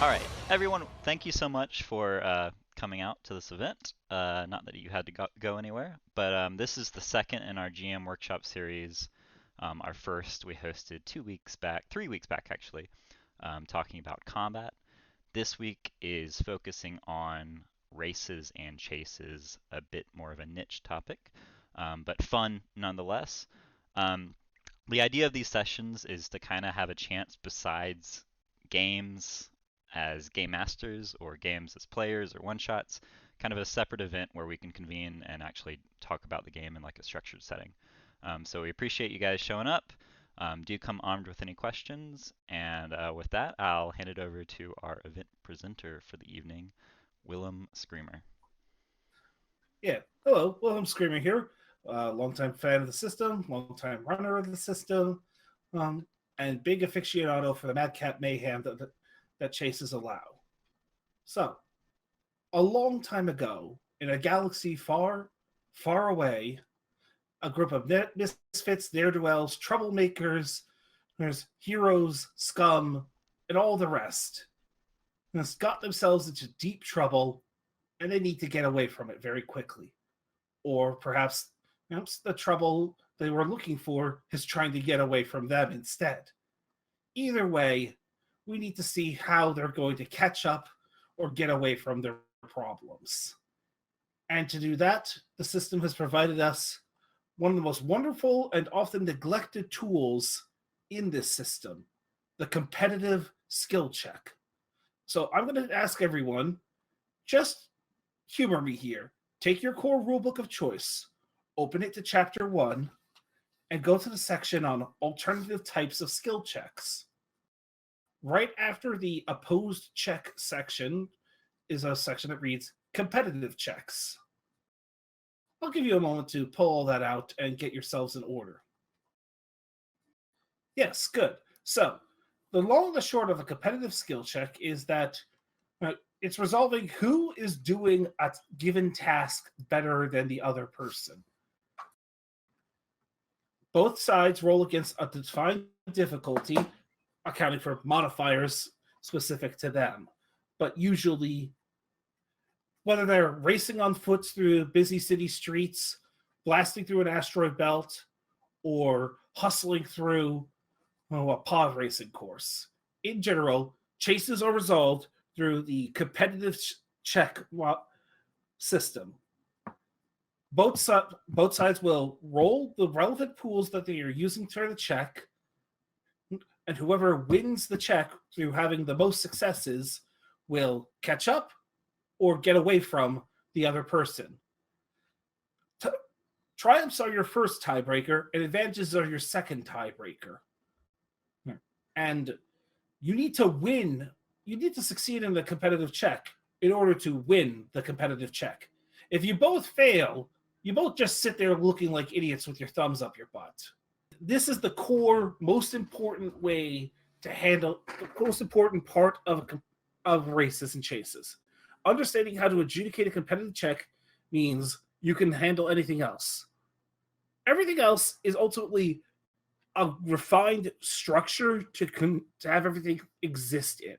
All right, everyone, thank you so much for coming out to this event. Not that you had to go anywhere, but this is the second in our GM workshop series. Our first we hosted 2 weeks back, 3 weeks back actually, talking about combat. This week is focusing on races and chases, a bit more of a niche topic, but fun nonetheless. Um, the idea of these sessions is to kind of have a chance, besides games as game masters or games as players or one shots, kind of a separate event where we can convene and actually talk about the game in like a structured setting. So we appreciate you guys showing up. Do come armed with any questions. And with that, I'll hand it over to our event presenter for the evening, Wilhelm Screamer. Yeah. Hello, Wilhelm Screamer here. Longtime fan of the system, longtime runner of the system, um, and big aficionado for the madcap mayhem that chases allow. So, a long time ago, in a galaxy far, far away, a group of misfits, ne'er-do-wells, troublemakers, there's heroes, scum, and all the rest, has got themselves into deep trouble, and they need to get away from it very quickly. Or perhaps the trouble they were looking for is trying to get away from them instead. Either way, we need to see how they're going to catch up or get away from their problems. And to do that, the system has provided us one of the most wonderful and often neglected tools in this system, the competitive skill check. So I'm going to ask everyone, just humor me here. Take your core rulebook of choice, open it to chapter 1, and go to the section on alternative types of skill checks. Right after the opposed check section is a section that reads competitive checks. I'll give you a moment to pull all that out and get yourselves in order. Yes, good. So, the long and the short of a competitive skill check is that it's resolving who is doing a given task better than the other person. Both sides roll against a defined difficulty, accounting for modifiers specific to them. But usually, whether they're racing on foot through busy city streets, blasting through an asteroid belt, or hustling through a pod racing course. In general, chases are resolved through the competitive check system. Both sides will roll the relevant pools that they are using for the check, and whoever wins the check through having the most successes will catch up or get away from the other person. Triumphs are your first tiebreaker, and advantages are your second tiebreaker. And you need to win. You need to succeed in the competitive check in order to win the competitive check. If you both fail, you both just sit there looking like idiots with your thumbs up your butt. This is the core, most important way to handle the most important part of races and chases. Understanding how to adjudicate a competitive check means you can handle anything else. Everything else is ultimately a refined structure to have everything exist in.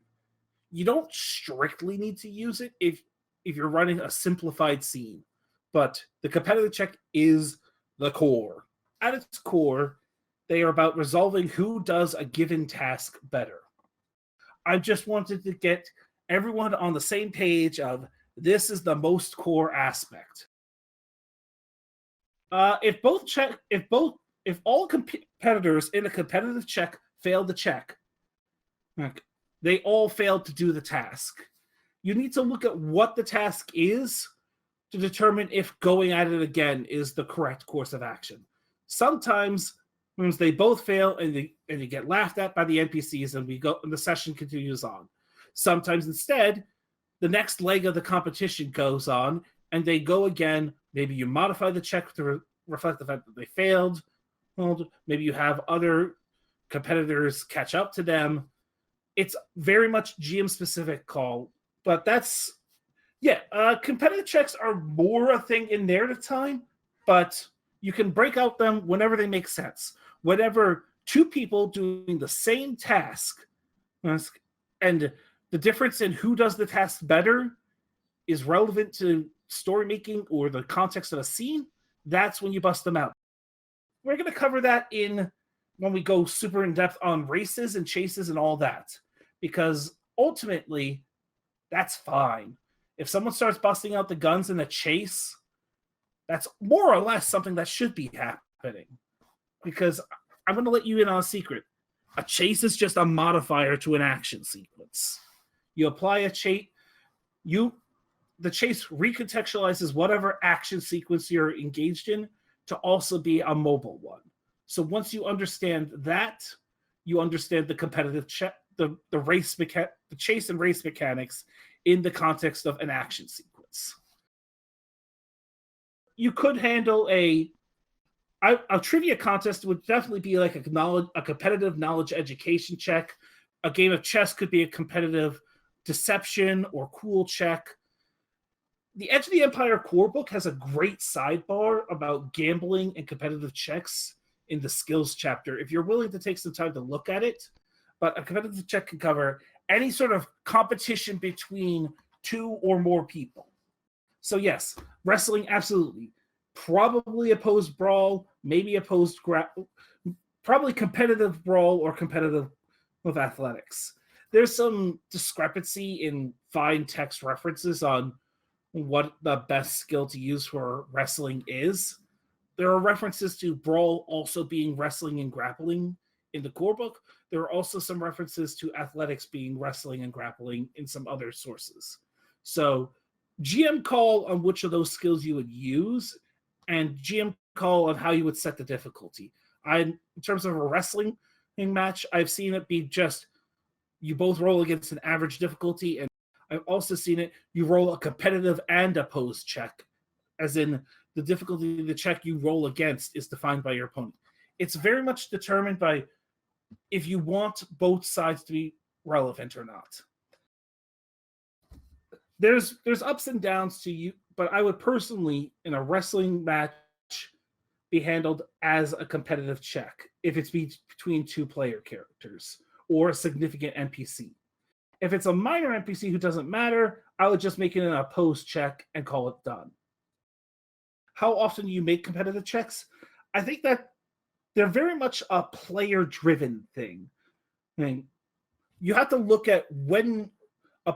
You don't strictly need to use it if you're running a simplified scene, but the competitive check is the core. At its core, they are about resolving who does a given task better. I just wanted to get everyone on the same page of this is the most core aspect. If all competitors in a competitive check fail the check, they all failed to do the task. You need to look at what the task is to determine if going at it again is the correct course of action. Sometimes they both fail and they get laughed at by the NPCs and the session continues on. Sometimes instead, the next leg of the competition goes on and they go again. Maybe you modify the check to reflect the fact that they failed. Maybe you have other competitors catch up to them. It's very much GM specific call, but that's competitive checks are more a thing in narrative time, but you can break out them whenever they make sense. Whenever two people doing the same task and the difference in who does the task better is relevant to story making or the context of a scene, that's when you bust them out. We're going to cover that when we go super in depth on races and chases and all that, because ultimately that's fine. If someone starts busting out the guns in a chase, that's more or less something that should be happening, because I'm going to let you in on a secret. A chase is just a modifier to an action sequence. You apply a chase, the chase recontextualizes whatever action sequence you're engaged in to also be a mobile one. So once you understand that, you understand the competitive the chase and race mechanics in the context of an action sequence. You could handle a trivia contest would definitely be like a competitive knowledge education check. A game of chess could be a competitive deception or cool check. The Edge of the Empire core book has a great sidebar about gambling and competitive checks in the skills chapter, if you're willing to take some time to look at it. But a competitive check can cover any sort of competition between two or more people. So yes, wrestling, absolutely. Probably opposed brawl, maybe opposed probably competitive brawl or competitive with athletics. There's some discrepancy in fine text references on what the best skill to use for wrestling is. There are references to brawl also being wrestling and grappling in the core book. There are also some references to athletics being wrestling and grappling in some other sources. So GM call on which of those skills you would use, and GM call on how you would set the difficulty. In terms of a wrestling match, I've seen it be just you both roll against an average difficulty, and I've also seen it you roll a competitive and opposed check, as in the difficulty of the check you roll against is defined by your opponent. It's very much determined by if you want both sides to be relevant or not. There's ups and downs to you, but I would personally, in a wrestling match, be handled as a competitive check if it's between two player characters or a significant NPC. If it's a minor NPC who doesn't matter, I would just make it an opposed check and call it done. How often do you make competitive checks? I think that they're very much a player-driven thing. I mean, you have to look at when a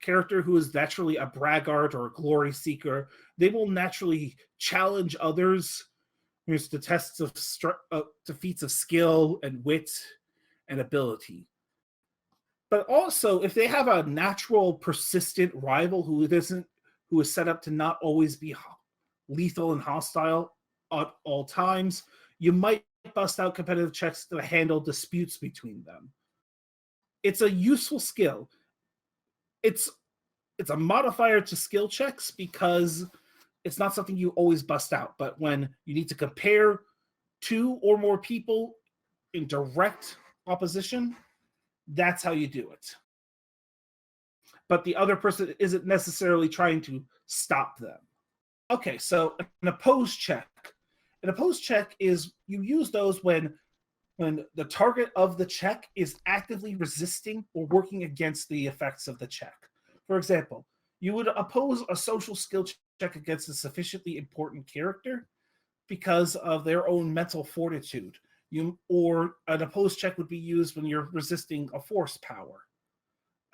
character who is naturally a braggart or a glory seeker, they will naturally challenge others. There's the tests of feats of skill and wit and ability. But also, if they have a natural, persistent rival who is set up to not always be lethal and hostile at all times, you might bust out competitive checks to handle disputes between them. It's a useful skill. It's a modifier to skill checks because it's not something you always bust out. But when you need to compare two or more people in direct opposition, that's how you do it. But the other person isn't necessarily trying to stop them. Okay, so an opposed check. An opposed check is you use those when the target of the check is actively resisting or working against the effects of the check. For example, you would oppose a social skill check against a sufficiently important character because of their own mental fortitude. Or an opposed check would be used when you're resisting a force power.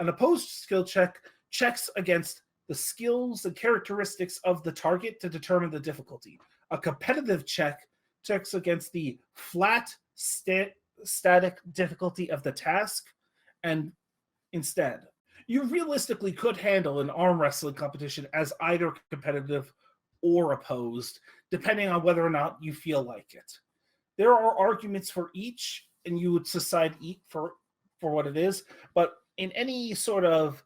An opposed skill check checks against the skills and characteristics of the target to determine the difficulty. A competitive check checks against the flat, static difficulty of the task, and instead, you realistically could handle an arm wrestling competition as either competitive or opposed, depending on whether or not you feel like it. There are arguments for each, and you would decide for what it is. But in any sort of,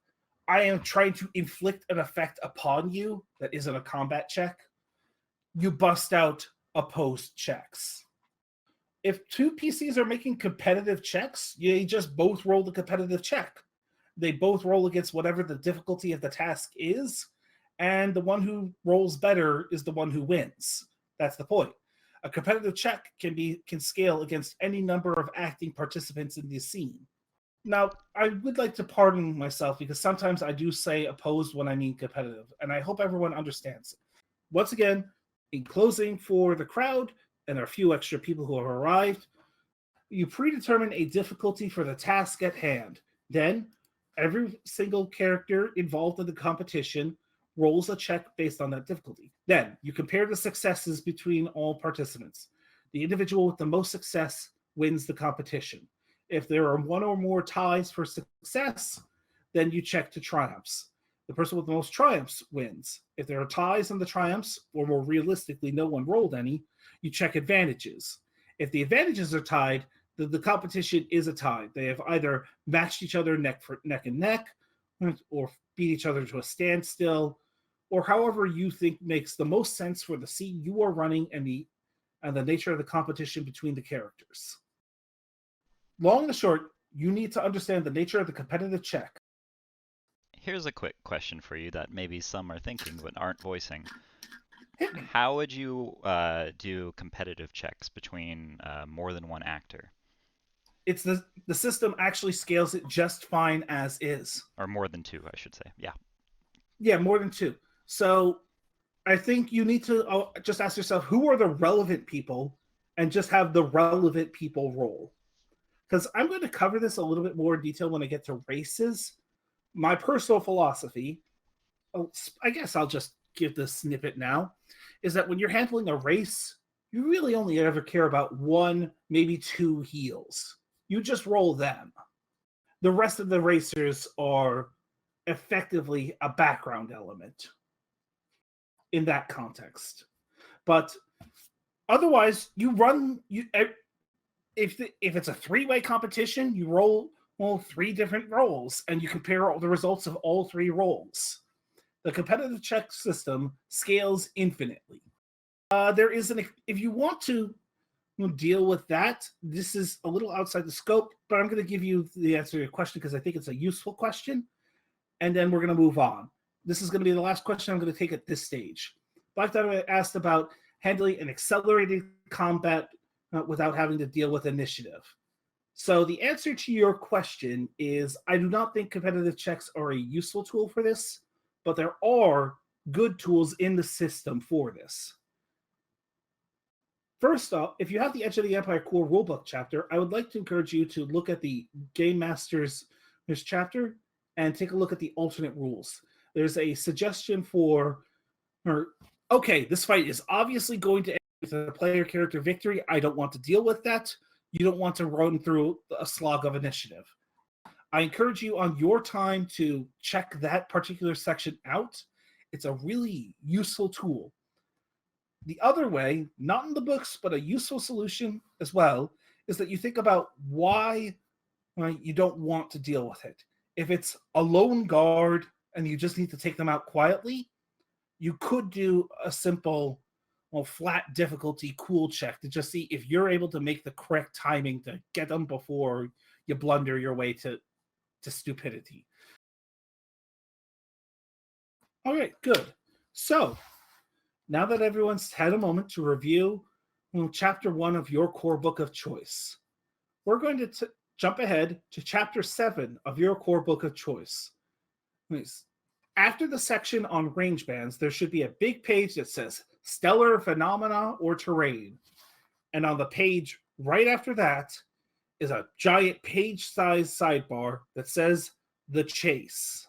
I am trying to inflict an effect upon you that isn't a combat check, you bust out opposed checks. If two PCs are making competitive checks, they just both roll the competitive check. They both roll against whatever the difficulty of the task is, and the one who rolls better is the one who wins. That's the point. A competitive check can scale against any number of acting participants in the scene. Now, I would like to pardon myself because sometimes I do say opposed when I mean competitive, and I hope everyone understands it. Once again, in closing for the crowd and a few extra people who have arrived, you predetermine a difficulty for the task at hand. Then, every single character involved in the competition rolls a check based on that difficulty. Then, you compare the successes between all participants. The individual with the most success wins the competition. If there are one or more ties for success, then you check to triumphs. The person with the most triumphs wins. If there are ties on the triumphs, or more realistically, no one rolled any, you check advantages. If the advantages are tied, the competition is a tie. They have either matched each other neck and neck, or beat each other to a standstill, or however you think makes the most sense for the scene you are running and the nature of the competition between the characters. Long and short, you need to understand the nature of the competitive check. Here's a quick question for you that maybe some are thinking but aren't voicing. Hit me. How would you do competitive checks between more than one actor? It's the system actually scales it just fine as is. Or more than two, I should say. Yeah. Yeah, more than two. So I think you need to just ask yourself who are the relevant people and just have the relevant people roll. Because I'm going to cover this a little bit more in detail when I get to races. My personal philosophy, I guess I'll just give this snippet now, is that when you're handling a race, you really only ever care about one, maybe two heals. You just roll them. The rest of the racers are effectively a background element in that context. But otherwise, you run if it's a three-way competition, you roll three different rolls and you compare all the results of all three rolls. The competitive check system scales infinitely. There is if you want to deal with that, this is a little outside the scope, but I'm going to give you the answer to your question because I think it's a useful question, and then we're going to move on. This is going to be the last question I'm going to take at this stage. Black Diamond asked about handling an accelerated combat without having to deal with initiative. So the answer to your question is I do not think competitive checks are a useful tool for this, but there are good tools in the system for this. First off, if you have the Edge of the Empire core rulebook chapter, I would like to encourage you to look at the Game Master's chapter and take a look at the alternate rules. There's a suggestion okay, this fight is obviously going to end with a player character victory. I don't want to deal with that. You don't want to run through a slog of initiative. I encourage you on your time to check that particular section out. It's a really useful tool. The other way, not in the books, but a useful solution as well, is that you think about why you don't want to deal with it. If it's a lone guard and you just need to take them out quietly, you could do a simple, flat difficulty cool check to just see if you're able to make the correct timing to get them before you blunder your way to stupidity. All right, good. So now that everyone's had a moment to review chapter 1 of your core book of choice, we're going to jump ahead to chapter 7 of your core book of choice. After the section on range bands, there should be a big page that says stellar phenomena or terrain. And on the page right after that is a giant page-sized sidebar that says the chase.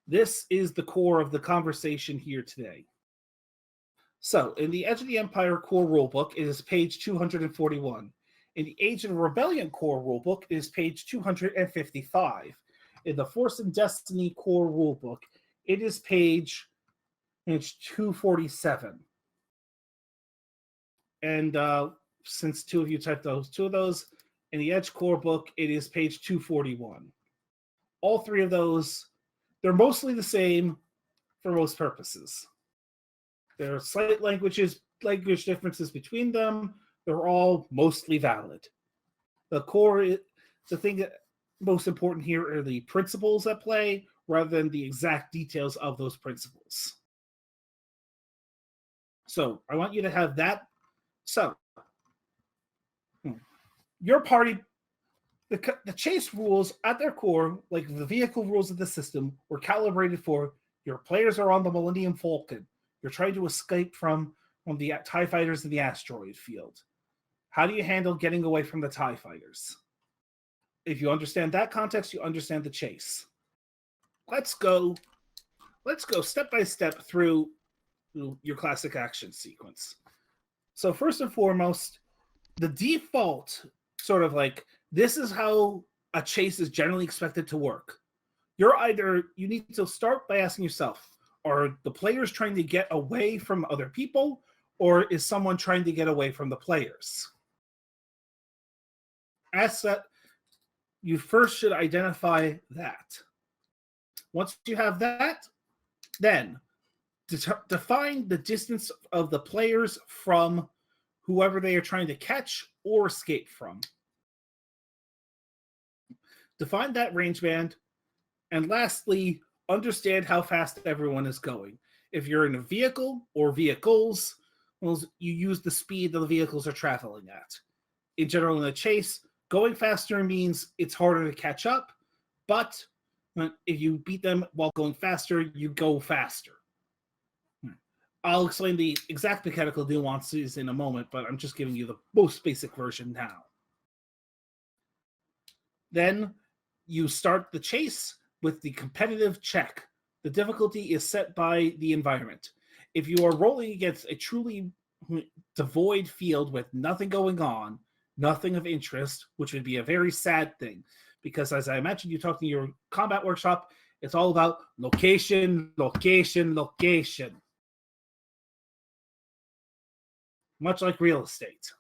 This is the core of the conversation here today. So, in the Edge of the Empire core rulebook, it is page 241. In the Age of Rebellion core rulebook, it is page 255. In the Force and Destiny core rulebook, it is page 247. And since two of you typed two of those, in the Edge core book, it is page 241. All three of those, they're mostly the same for most purposes. There are slight language differences between them. They're all mostly valid. The core, the thing that most important here are the principles at play rather than the exact details of those principles. So I want you to have that. So your party, The chase rules at their core, like the vehicle rules of the system, were calibrated for your players are on the Millennium Falcon. You're trying to escape from the TIE fighters in the asteroid field. How do you handle getting away from the TIE fighters? If you understand that context, you understand the chase. Let's go step by step through your classic action sequence. So first and foremost, the default sort of like this is how a chase is generally expected to work. You need to start by asking yourself, are the players trying to get away from other people, or is someone trying to get away from the players? As that, you first should identify that. Once you have that, then define the distance of the players from whoever they are trying to catch or escape from. Define that range band. And lastly, understand how fast everyone is going. If you're in a vehicle or vehicles, well, you use the speed that the vehicles are traveling at. In general, in a chase, going faster means it's harder to catch up, but if you beat them while going faster, you go faster. I'll explain the exact mechanical nuances in a moment, but I'm just giving you the most basic version now. Then you start the chase with the competitive check. The difficulty is set by the environment. If you are rolling against a truly devoid field with nothing going on, nothing of interest, which would be a very sad thing, because as I mentioned, you talked in your combat workshop, it's all about location, location, location. Much like real estate.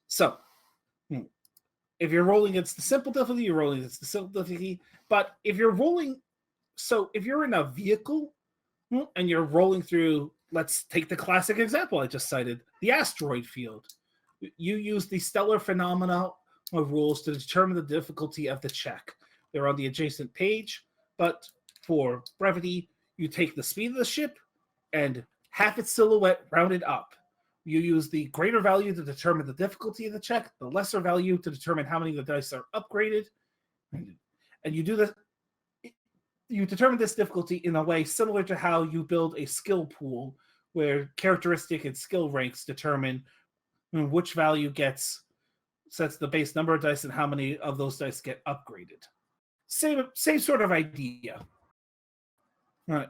So, if you're rolling against the simple difficulty, you're rolling against the simple difficulty. But if you're in a vehicle and you're rolling through, let's take the classic example I just cited, the asteroid field. You use the stellar phenomena of rules to determine the difficulty of the check. They're on the adjacent page, but for brevity, you take the speed of the ship and half its silhouette rounded up. You use the greater value to determine the difficulty of the check, the lesser value to determine how many of the dice are upgraded. And you do this. You determine this difficulty in a way similar to how you build a skill pool, where characteristic and skill ranks determine which value sets the base number of dice and how many of those dice get upgraded. Same sort of idea. All right.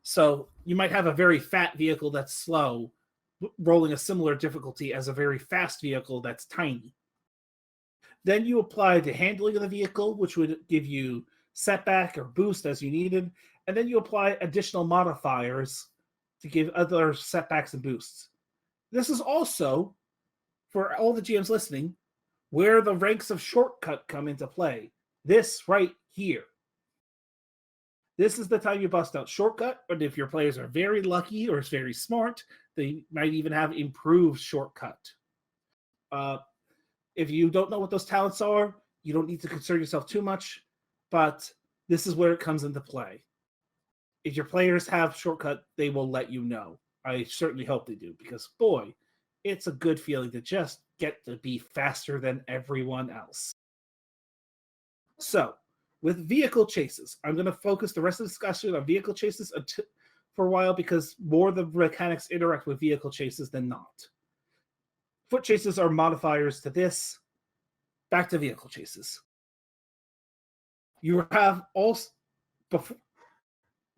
So you might have a very fat vehicle that's slow, rolling a similar difficulty as a very fast vehicle that's tiny. Then you apply the handling of the vehicle, which would give you setback or boost as you needed. And then you apply additional modifiers to give other setbacks and boosts. This is also, for all the GMs listening, where the ranks of shortcut come into play. This right here. This is the time you bust out shortcut, but if your players are very lucky or very smart, they might even have improved shortcut. If you don't know what those talents are, you don't need to concern yourself too much, but this is where it comes into play. If your players have shortcut, they will let you know. I certainly hope they do, because boy, it's a good feeling to just get to be faster than everyone else. So, with vehicle chases, I'm going to focus the rest of the discussion on vehicle chases for a while, because more of the mechanics interact with vehicle chases than not. Foot chases are modifiers to this. Back to vehicle chases. You have also,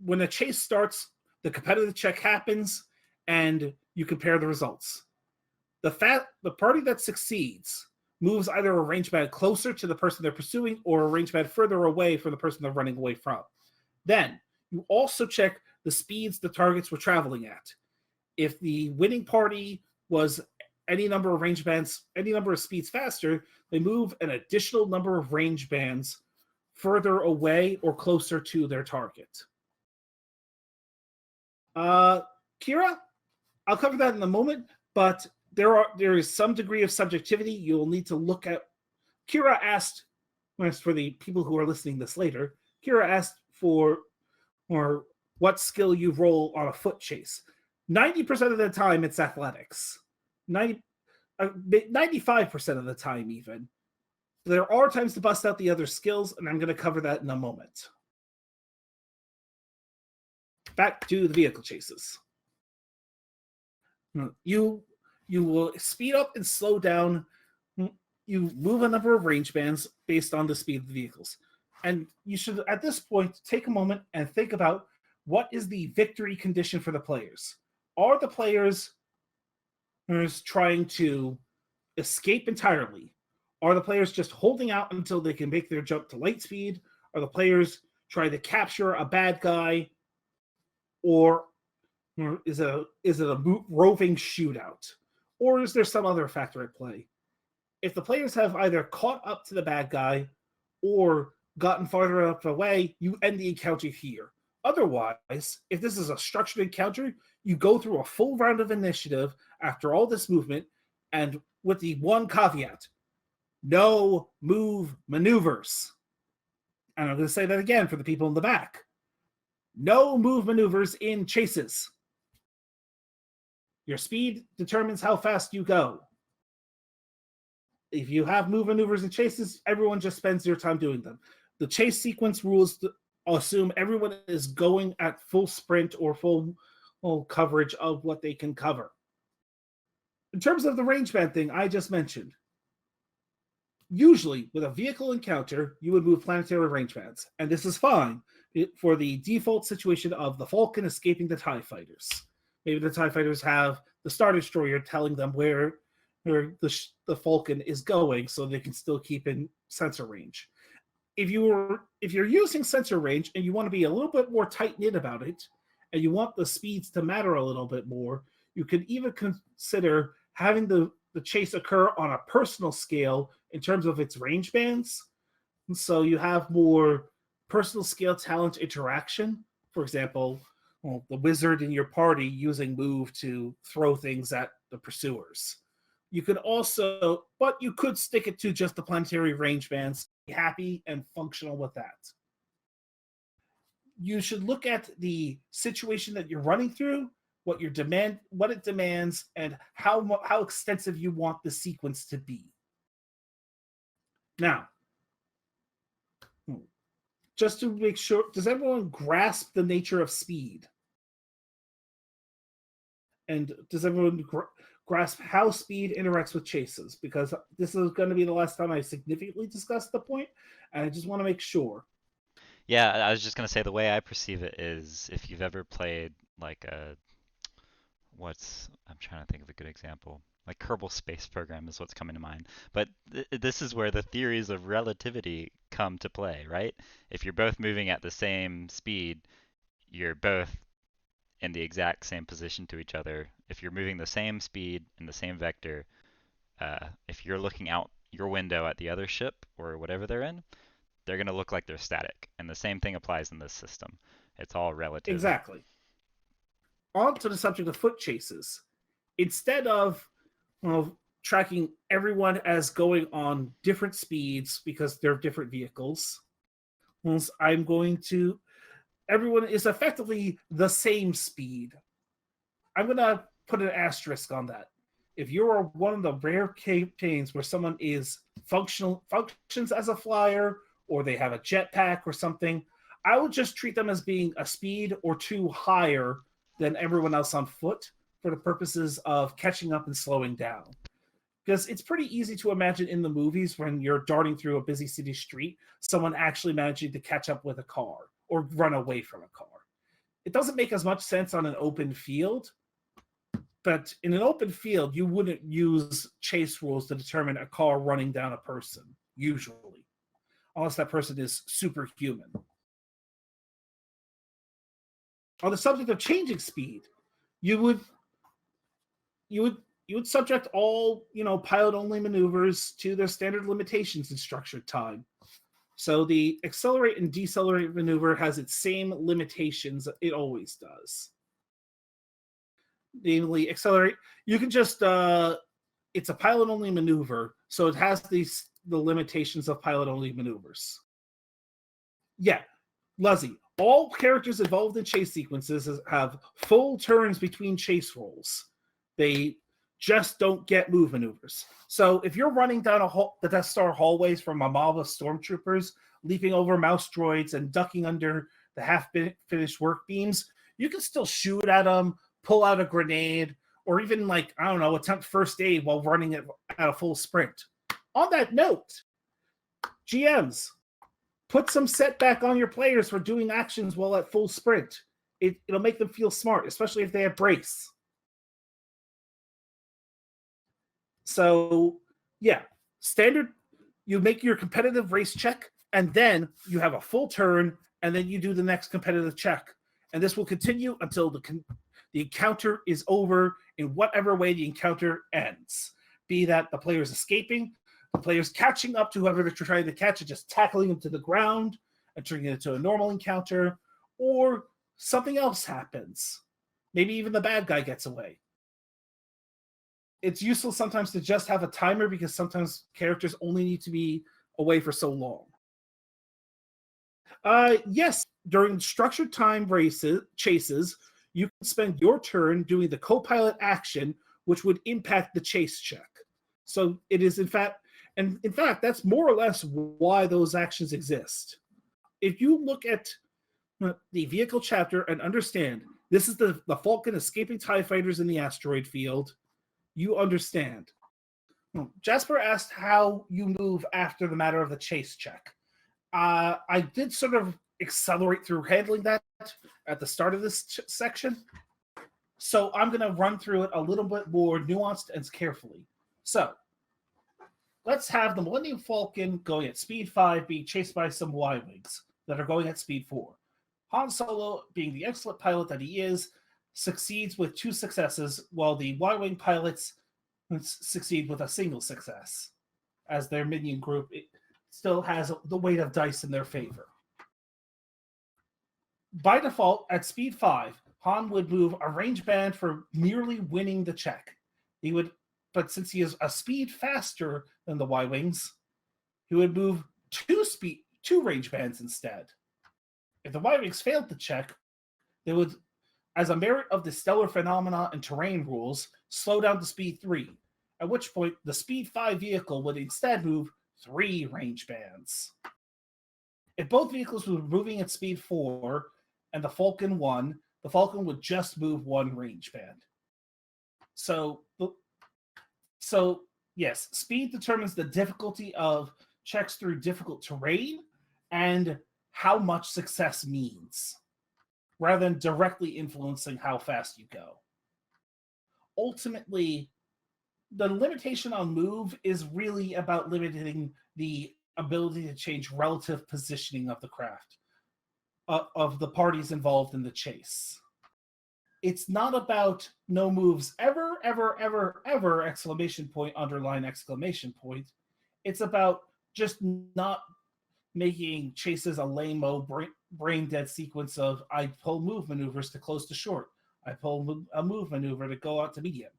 when a chase starts, the competitive check happens, and you compare the results. The party that succeeds moves either a range band closer to the person they're pursuing or a range band further away from the person they're running away from. Then, you also check the speeds the targets were traveling at. If the winning party was any number of range bands, any number of speeds faster, they move an additional number of range bands further away or closer to their target. Kira, I'll cover that in a moment, but there is some degree of subjectivity. You'll need to look at. Kira asked, for the people who are listening this later, Kira asked for what skill you roll on a foot chase. 90% of the time, it's athletics. 95% of the time even. There are times to bust out the other skills, and I'm going to cover that in a moment. Back to the vehicle chases. You will speed up and slow down. You move a number of range bands based on the speed of the vehicles. And you should, at this point, take a moment and think about what is the victory condition for the players. Are the players trying to escape entirely? Are the players just holding out until they can make their jump to light speed? Are the players trying to capture a bad guy? Or is it a roving shootout? Or is there some other factor at play? If the players have either caught up to the bad guy or gotten farther up away, you end the encounter here. Otherwise, if this is a structured encounter, you go through a full round of initiative after all this movement, and with the one caveat, no move maneuvers. And I'm going to say that again for the people in the back. No move maneuvers in chases. Your speed determines how fast you go. If you have move maneuvers in chases, everyone just spends their time doing them. The chase sequence rules assume everyone is going at full sprint or full coverage of what they can cover. In terms of the range band thing I just mentioned, usually with a vehicle encounter, you would move planetary range bands, and this is fine for the default situation of the Falcon escaping the TIE fighters. Maybe the TIE fighters have the Star Destroyer telling them where the Falcon is going so they can still keep in sensor range. If you're using sensor range and you want to be a little bit more tight-knit about it, and you want the speeds to matter a little bit more, you could even consider having the chase occur on a personal scale in terms of its range bands. And so you have more personal scale talent interaction. For example, the wizard in your party using move to throw things at the pursuers. You could also, but you could stick it to just the planetary range bands. Be happy and functional with that. You should look at the situation that you're running through, what it demands, and how extensive you want the sequence to be. Now, just to make sure, does everyone grasp the nature of speed? And does everyone grasp how speed interacts with chases? Because this is going to be the last time I significantly discuss the point, and I just want to make sure. Yeah, I was just gonna say the way I perceive it is if you've ever played like I'm trying to think of a good example. Like Kerbal Space Program is what's coming to mind. But this is where the theories of relativity come to play, right? If you're both moving at the same speed, you're both in the exact same position to each other. If you're moving the same speed in the same vector, if you're looking out your window at the other ship or whatever they're in, they're going to look like they're static. And the same thing applies in this system. It's all relative. Exactly. On to the subject of foot chases. Instead of tracking everyone as going on different speeds because they're different vehicles, everyone is effectively the same speed. I'm going to put an asterisk on that. If you're one of the rare campaigns where someone is functions as a flyer, or they have a jetpack or something, I would just treat them as being a speed or two higher than everyone else on foot for the purposes of catching up and slowing down. Because it's pretty easy to imagine in the movies when you're darting through a busy city street, someone actually managing to catch up with a car or run away from a car. It doesn't make as much sense on an open field, but in an open field, you wouldn't use chase rules to determine a car running down a person, usually, unless that person is superhuman. On the subject of changing speed, you would subject all pilot-only maneuvers to their standard limitations in structured time. So the accelerate and decelerate maneuver has its same limitations it always does. Namely, accelerate, you can just it's a pilot-only maneuver, so it has the limitations of pilot-only maneuvers. Yeah, Luzzy, all characters involved in chase sequences have full turns between chase rolls. They just don't get move maneuvers. So if you're running down the Death Star hallways from a mob of stormtroopers, leaping over mouse droids and ducking under the half-finished work beams, you can still shoot at them, pull out a grenade, or even, like, I don't know, attempt first aid while running at a full sprint. On that note, GMs, put some setback on your players for doing actions while at full sprint. It'll make them feel smart, especially if they have brace. So, yeah, standard, you make your competitive race check, and then you have a full turn, and then you do the next competitive check. And this will continue until the encounter is over in whatever way the encounter ends. Be that the player's escaping, the player's catching up to whoever they're trying to catch and just tackling them to the ground and turning it into a normal encounter, or something else happens. Maybe even the bad guy gets away. It's useful sometimes to just have a timer because sometimes characters only need to be away for so long. Yes, during structured time chases, you can spend your turn doing the co-pilot action, which would impact the chase check. So it is, in fact, that's more or less why those actions exist. If you look at the vehicle chapter and understand this is the Falcon escaping TIE fighters in the asteroid field, you understand. Jasper asked how you move after the matter of the chase check. I did sort of accelerate through handling that at the start of this section, so I'm going to run through it a little bit more nuanced and carefully. So, let's have the Millennium Falcon going at speed 5 being chased by some Y-Wings that are going at speed 4. Han Solo, being the excellent pilot that he is, succeeds with 2 successes, while the Y-Wing pilots succeed with a single success, as their minion group still has the weight of dice in their favor. By default, at speed 5, Han would move a range band for merely winning the check. But since he is a speed faster than the Y-Wings, he would move 2 range bands instead. If the Y-Wings failed the check, they would, as a merit of the stellar phenomena and terrain rules, slow down to speed 3, at which point the speed 5 vehicle would instead move 3 range bands. If both vehicles were moving at speed 4 and the Falcon won, the Falcon would just move 1 range band. So yes, speed determines the difficulty of checks through difficult terrain and how much success means, rather than directly influencing how fast you go. Ultimately, the limitation on move is really about limiting the ability to change relative positioning of the craft, of the parties involved in the chase. It's not about no moves ever, ever, ever, ever, exclamation point, underline, exclamation point. It's about just not making chases a lame-o, brain-dead sequence of I pull move maneuvers to close to short. I pull a move maneuver to go out to medium.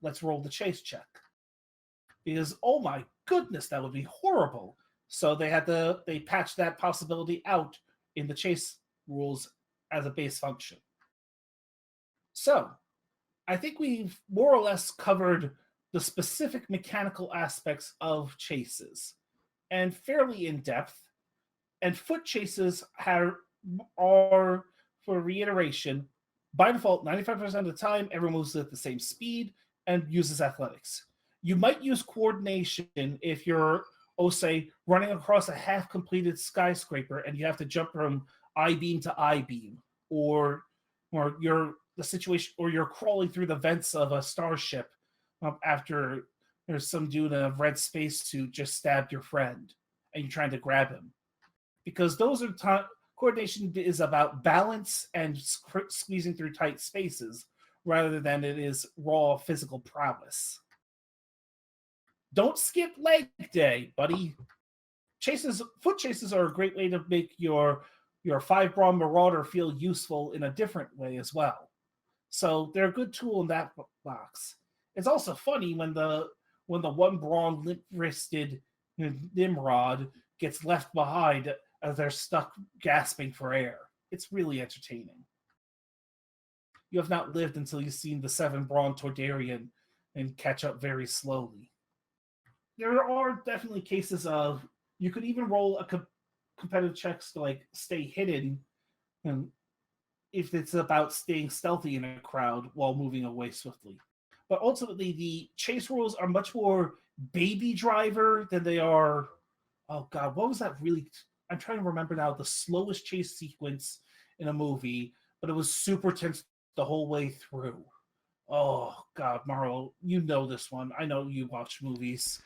Let's roll the chase check. Because, oh my goodness, that would be horrible. So they patched that possibility out in the chase rules as a base function. So, I think we've more or less covered the specific mechanical aspects of chases, and fairly in depth. And foot chases are, for reiteration, by default, 95% of the time, everyone moves at the same speed and uses athletics. You might use coordination if you're, say, running across a half-completed skyscraper and you have to jump from I-beam to I-beam, or you're crawling through the vents of a starship after there's some dude in a red spacesuit just stabbed your friend and you're trying to grab him. Because those are coordination is about balance and squeezing through tight spaces rather than it is raw physical prowess. Don't skip leg day, buddy. Foot chases are a great way to make your 5-brawn marauder feel useful in a different way as well. So they're a good tool in that box. It's also funny when the 1-brawn limp-wristed Nimrod gets left behind as they're stuck gasping for air. It's really entertaining. You have not lived until you've seen the 7-brawn Tordarian and catch up very slowly. There are definitely cases of you could even roll a competitive checks to like stay hidden, and if it's about staying stealthy in a crowd while moving away swiftly. But ultimately, the chase rules are much more baby driver than they are. Oh God, what was that really? I'm trying to remember now the slowest chase sequence in a movie, but it was super tense the whole way through. Oh God, Marlo, you know this one. I know you watch movies.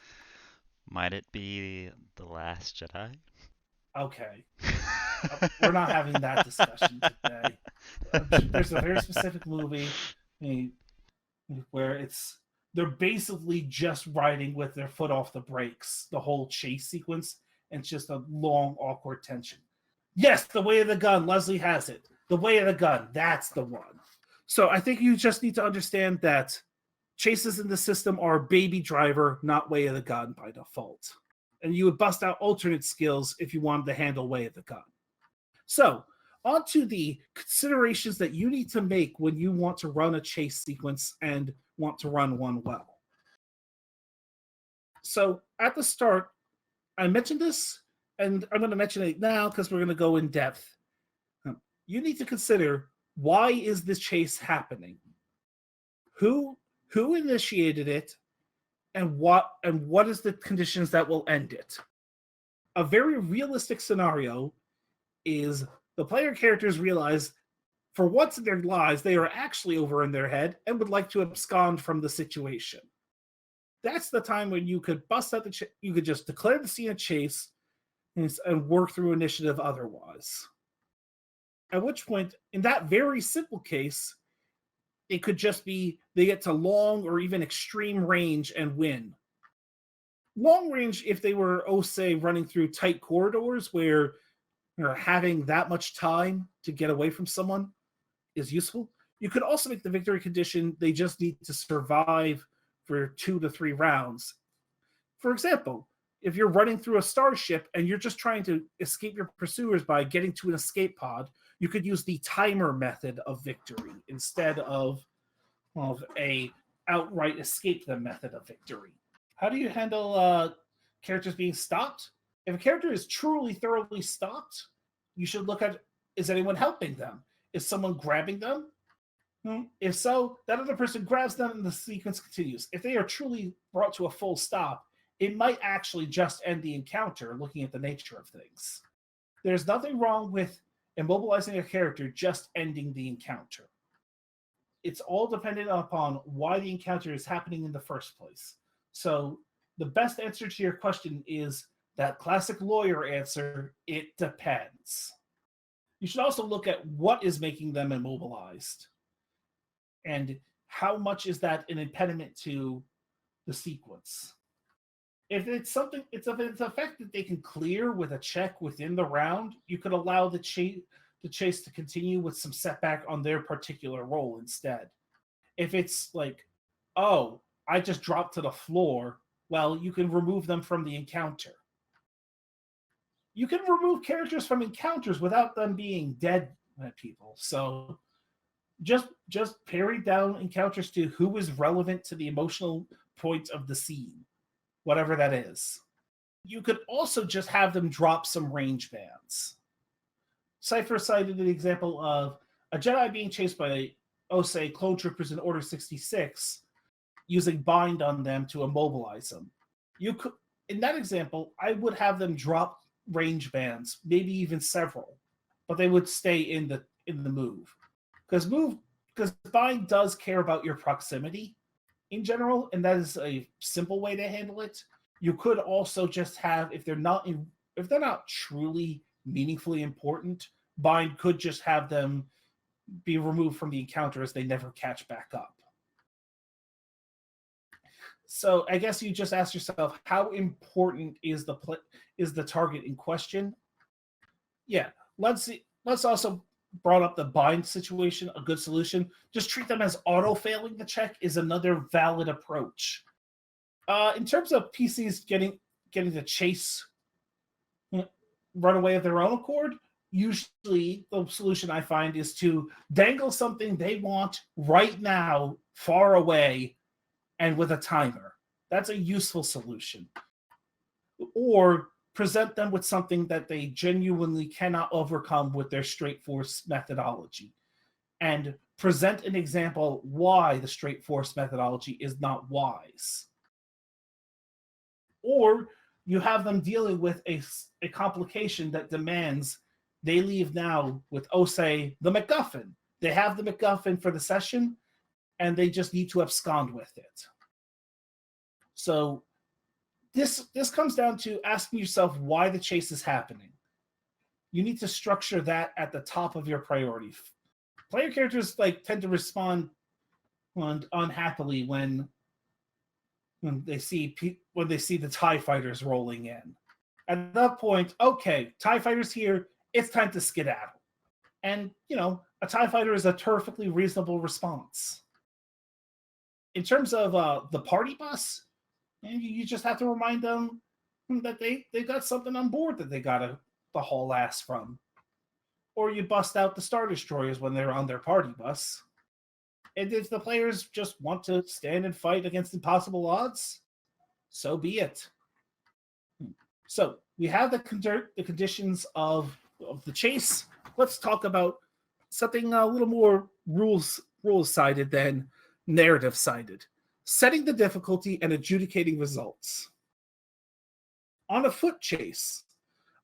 Might it be The Last Jedi? Okay, we're not having that discussion today. There's a very specific movie where they're basically just riding with their foot off the brakes the whole chase sequence, and it's just a long awkward tension. Yes, The Way of the Gun. Leslie has it. The Way of the Gun. That's the one. So I think you just need to understand that chases in the system are baby driver, not Way of the Gun by default. And you would bust out alternate skills if you wanted to handle Way of the Gun. So, on to the considerations that you need to make when you want to run a chase sequence and want to run one well. So, at the start, I mentioned this, and I'm going to mention it now because we're going to go in depth. You need to consider, why is this chase happening? Who initiated it, and what is the conditions that will end it? A very realistic scenario is the player characters realize for once in their lives they are actually over in their head and would like to abscond from the situation. That's the time when you could bust out you could just declare the scene of chase and work through initiative otherwise. At which point, in that very simple case, it could just be they get to long or even extreme range and win. Long range, if they were, say, running through tight corridors where having that much time to get away from someone is useful. You could also make the victory condition they just need to survive for 2 to 3 rounds. For example, if you're running through a starship and you're just trying to escape your pursuers by getting to an escape pod, you could use the timer method of victory instead of a outright escape them method of victory. How do you handle characters being stopped? If a character is truly thoroughly stopped, you should look at, is anyone helping them? Is someone grabbing them? If so, that other person grabs them and the sequence continues. If they are truly brought to a full stop, it might actually just end the encounter, looking at the nature of things. There's nothing wrong with immobilizing a character just ending the encounter. It's all dependent upon why the encounter is happening in the first place. So the best answer to your question is that classic lawyer answer, it depends. You should also look at what is making them immobilized and how much is that an impediment to the sequence. If it's something, it's an effect that they can clear with a check within the round, you could allow the chase to continue with some setback on their particular roll instead. If it's like, oh, I just dropped to the floor, well, you can remove them from the encounter. You can remove characters from encounters without them being dead people. So just parry down encounters to who is relevant to the emotional point of the scene, whatever that is. You could also just have them drop some range bands. Cypher cited the example of a Jedi being chased by, say, clone troopers in Order 66, using bind on them to immobilize them. You could, in that example, I would have them drop range bands, maybe even several, but they would stay in the move. Because bind does care about your proximity in general, and that is a simple way to handle it. You could also just have, if they're not truly meaningfully important, bind could just have them be removed from the encounter as they never catch back up. So I guess you just ask yourself, how important is the target in question? Yeah, let's also brought up the bind situation, a good solution. Just treat them as auto-failing the check is another valid approach. In terms of PCs getting the chase run away of their own accord, usually the solution I find is to dangle something they want right now, far away, and with a timer. That's a useful solution. Or present them with something that they genuinely cannot overcome with their straight force methodology, and present an example why the straight force methodology is not wise. Or you have them dealing with a complication that demands they leave now with, oh, say, the MacGuffin. They have the MacGuffin for the session, and they just need to abscond with it. So this comes down to asking yourself why the chase is happening. You need to structure that at the top of your priority. Player characters tend to respond unhappily when they see the TIE fighters rolling in. At that point, okay, TIE fighters here, it's time to skedaddle. And, a TIE fighter is a perfectly reasonable response. In terms of the party bus, you just have to remind them that they got something on board that they got to haul ass from. Or you bust out the Star Destroyers when they're on their party bus. And if the players just want to stand and fight against impossible odds, so be it. So we have the conditions of the chase. Let's talk about something a little more rules-sided than narrative-sided. Setting the difficulty and adjudicating results. On a foot chase,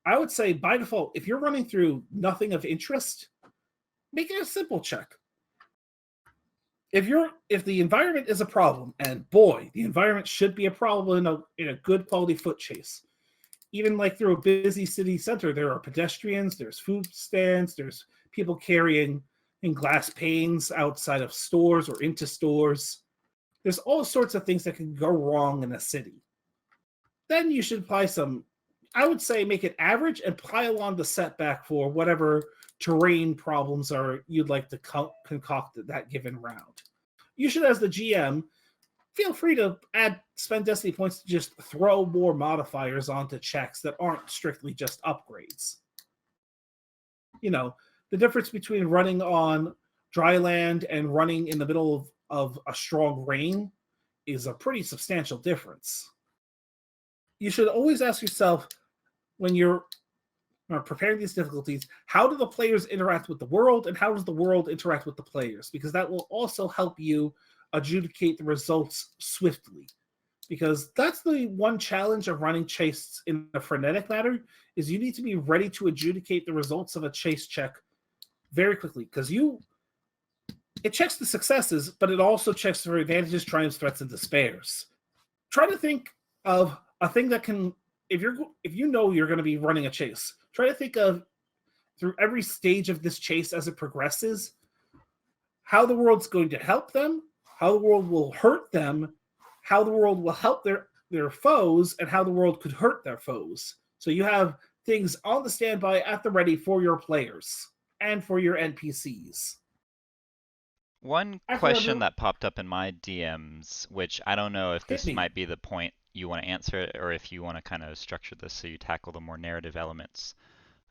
I would say by default, if you're running through nothing of interest, make it a simple check. If the environment is a problem, and boy, the environment should be a problem in a good quality foot chase. Even through a busy city center, there are pedestrians, there's food stands, there's people carrying in glass panes outside of stores or into stores. There's all sorts of things that can go wrong in a city. Then you should apply I would say make it average and pile on the setback for whatever terrain problems you'd like to concoct that given round. You should, as the GM, feel free to spend destiny points to just throw more modifiers onto checks that aren't strictly just upgrades. The difference between running on dry land and running in the middle of a strong rain is a pretty substantial difference. You should always ask yourself, when you're preparing these difficulties, how do the players interact with the world, and how does the world interact with the players? Because that will also help you adjudicate the results swiftly. Because that's the one challenge of running chase in a frenetic manner, is you need to be ready to adjudicate the results of a chase check very quickly. Because it checks the successes, but it also checks for advantages, triumphs, threats, and despairs. Try to think of a thing that can, if you know you're going to be running a chase, try to think of, through every stage of this chase as it progresses, how the world's going to help them, how the world will hurt them, how the world will help their foes, and how the world could hurt their foes. So you have things on the standby at the ready for your players and for your NPCs. One question that popped up in my DMs, which I don't know if this might be the point you want to answer it, or if you want to kind of structure this so you tackle the more narrative elements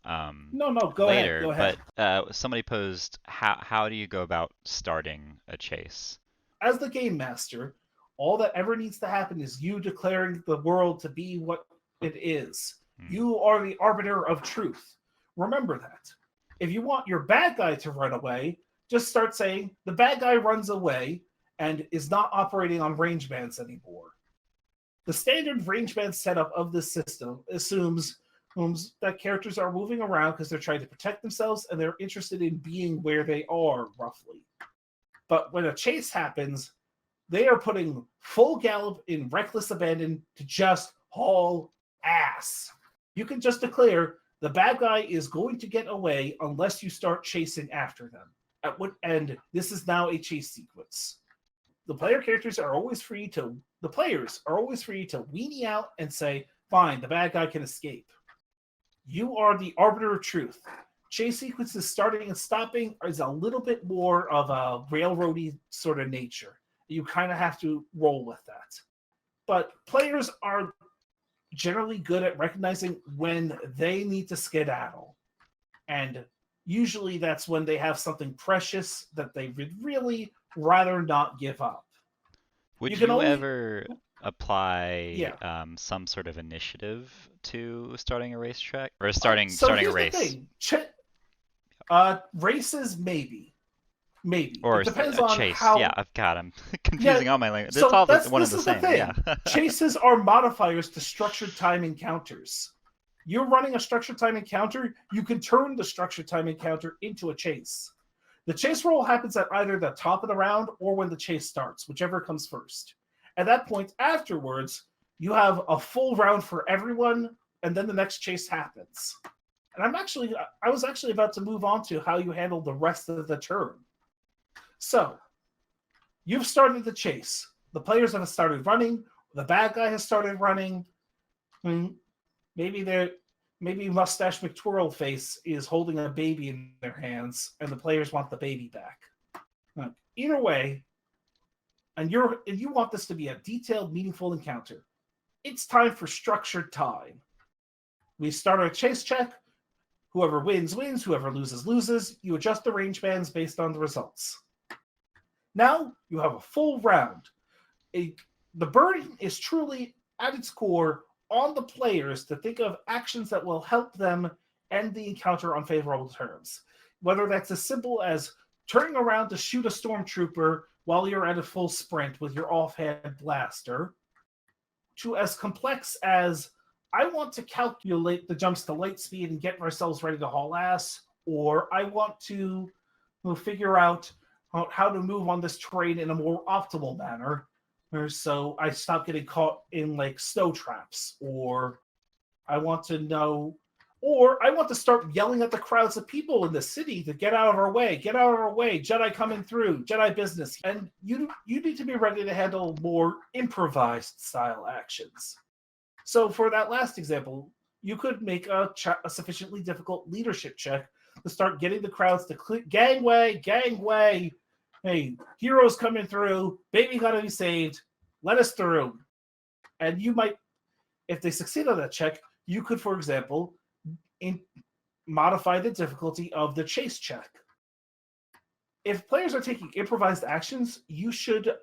Go later. Ahead. But somebody posed, how do you go about starting a chase? As the game master, all that ever needs to happen is you declaring the world to be what it is. You are the arbiter of truth. Remember that. If you want your bad guy to run away, just start saying the bad guy runs away and is not operating on range bands anymore. The standard range band setup of this system assumes that characters are moving around because they're trying to protect themselves and they're interested in being where they are, roughly. But when a chase happens, they are putting full gallop in reckless abandon to just haul ass. You can just declare the bad guy is going to get away unless you start chasing after them. And this is now a chase sequence. The players are always free to weenie out and say, fine, the bad guy can escape. You are the arbiter of truth. Chase sequences starting and stopping is a little bit more of a railroady sort of nature. You kind of have to roll with that. But players are generally good at recognizing when they need to skedaddle. And usually that's when they have something precious that they would really rather not give up. Would You can you only, ever apply yeah. some sort of initiative to starting a racetrack or So starting a here's the race, thing. Races, maybe. Maybe. or It depends a on chase? Yeah, how. I've got. I'm Yeah, confusing all my language. It's so all one and this the is the same. Yeah. thing. Chases are modifiers to structured time encounters. You're running a structured time encounter, you can turn the structured time encounter into a chase. The chase roll happens at either the top of the round or when the chase starts, whichever comes first. At that point, afterwards, you have a full round for everyone, and then the next chase happens. And I was actually about to move on to how you handle the rest of the turn. So, you've started the chase. The players have started running. The bad guy has started running. Maybe Mustache McTwirl Face is holding a baby in their hands, and the players want the baby back. Either way, and you want this to be a detailed, meaningful encounter. It's time for structured time. We start our chase check. Whoever wins, wins. Whoever loses, loses. You adjust the range bands based on the results. Now you have a full round. The burden is truly, at its core, on the players to think of actions that will help them end the encounter on favorable terms. Whether that's as simple as turning around to shoot a stormtrooper while you're at a full sprint with your offhand blaster, to as complex as I want to calculate the jumps to light speed and get ourselves ready to haul ass, or I want to figure out how to move on this terrain in a more optimal manner, or so I stop getting caught in like snow traps, or I want to know, or I want to start yelling at the crowds of people in the city to get out of our way, get out of our way, Jedi coming through, Jedi business. And you need to be ready to handle more improvised style actions. So for that last example, you could make a sufficiently difficult leadership check to start getting the crowds to gangway, gangway. Hey, heroes coming through, baby gotta be saved, let us through. And you might, if they succeed on that check, you could, for example, modify the difficulty of the chase check. If players are taking improvised actions, you should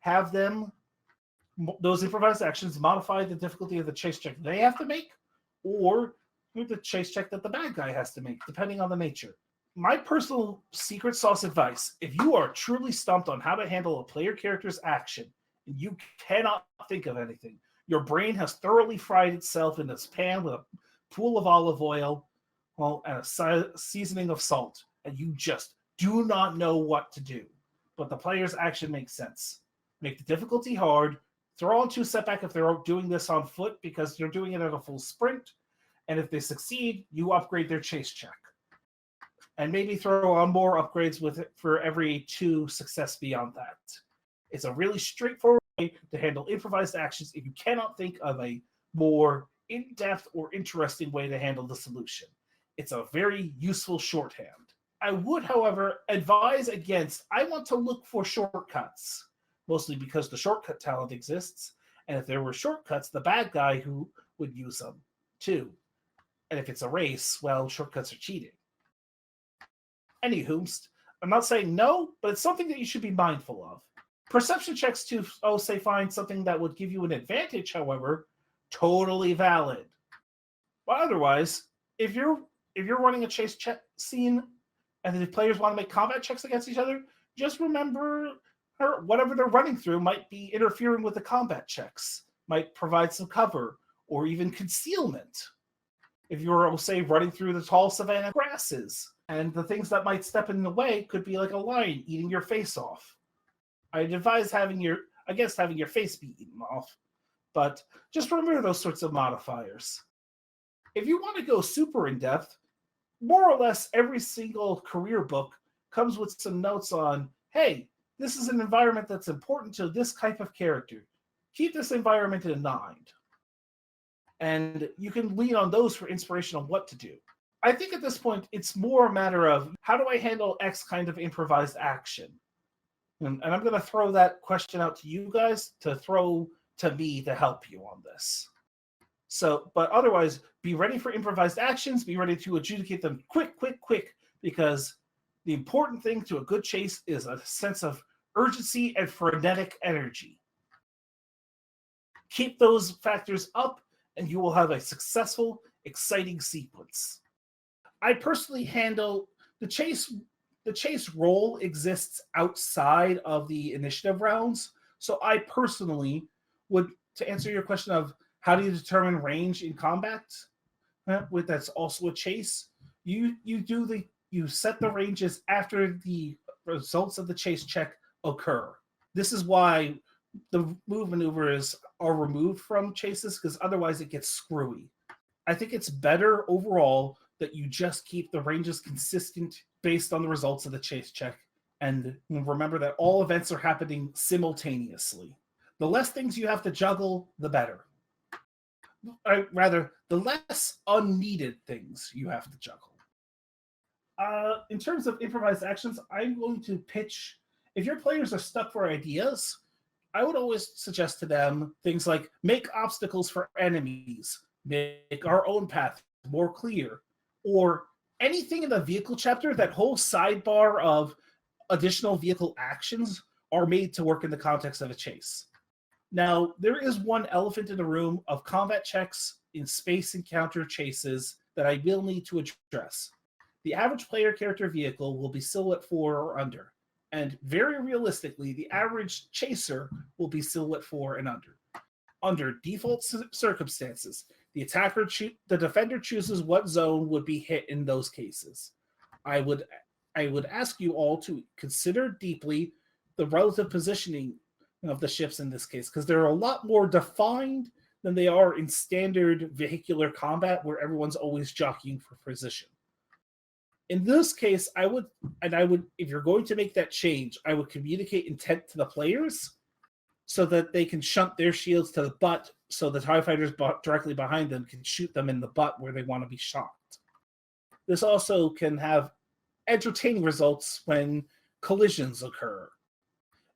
have those improvised actions modify the difficulty of the chase check they have to make, or the chase check that the bad guy has to make, depending on the nature. My personal secret sauce advice, if you are truly stumped on how to handle a player character's action, and you cannot think of anything, your brain has thoroughly fried itself in this pan with a pool of olive oil and a seasoning of salt, and you just do not know what to do. But the player's action makes sense. Make the difficulty hard, throw on 2 setback if they're doing this on foot because you're doing it at a full sprint, and if they succeed, you upgrade their chase check. And maybe throw on more upgrades with it for every 2 success beyond that. It's a really straightforward way to handle improvised actions if you cannot think of a more in-depth or interesting way to handle the solution. It's a very useful shorthand. I would, however, advise against, I want to look for shortcuts, mostly because the shortcut talent exists, and if there were shortcuts, the bad guy who would use them too. And if it's a race, well, shortcuts are cheating. Anywho, I'm not saying no, but it's something that you should be mindful of. Perception checks to, say, find something that would give you an advantage, however, totally valid. But otherwise, if you're running a chase check scene and the players want to make combat checks against each other, just remember whatever they're running through might be interfering with the combat checks, might provide some cover, or even concealment. If you're, say, running through the tall savanna grasses, and the things that might step in the way could be like a lion eating your face off. I'd advise having your face be eaten off, but just remember those sorts of modifiers. If you want to go super in depth, more or less every single career book comes with some notes on, hey, this is an environment that's important to this type of character. Keep this environment in mind. And you can lean on those for inspiration on what to do. I think at this point, it's more a matter of how do I handle X kind of improvised action? And I'm going to throw that question out to you guys to throw to me to help you on this. So, but otherwise, be ready for improvised actions. Be ready to adjudicate them quick, because the important thing to a good chase is a sense of urgency and frenetic energy. Keep those factors up, and you will have a successful, exciting sequence. I personally handle the chase. The chase role exists outside of the initiative rounds, so I personally would, to answer your question of how do you determine range in combat, with that's also a chase. You set the ranges after the results of the chase check occur. This is why the move maneuvers are removed from chases, because otherwise it gets screwy. I think it's better overall that you just keep the ranges consistent based on the results of the chase check. And remember that all events are happening simultaneously. The less things you have to juggle, the better. Rather, the less unneeded things you have to juggle. In terms of improvised actions, I'm going to pitch. If your players are stuck for ideas, I would always suggest to them things like make obstacles for enemies, make our own path more clear, or anything in the vehicle chapter. That whole sidebar of additional vehicle actions are made to work in the context of a chase. Now, there is one elephant in the room of combat checks in space encounter chases that I will need to address. The average player character vehicle will be silhouette 4 or under, and very realistically, the average chaser will be silhouette 4 and under. Under default circumstances, the defender chooses what zone would be hit in those cases. I would ask you all to consider deeply the relative positioning of the ships in this case, because they're a lot more defined than they are in standard vehicular combat where everyone's always jockeying for position. In this case, I would, if you're going to make that change, I would communicate intent to the players so that they can shunt their shields to the butt so the TIE fighters directly behind them can shoot them in the butt where they want to be shot. This also can have entertaining results when collisions occur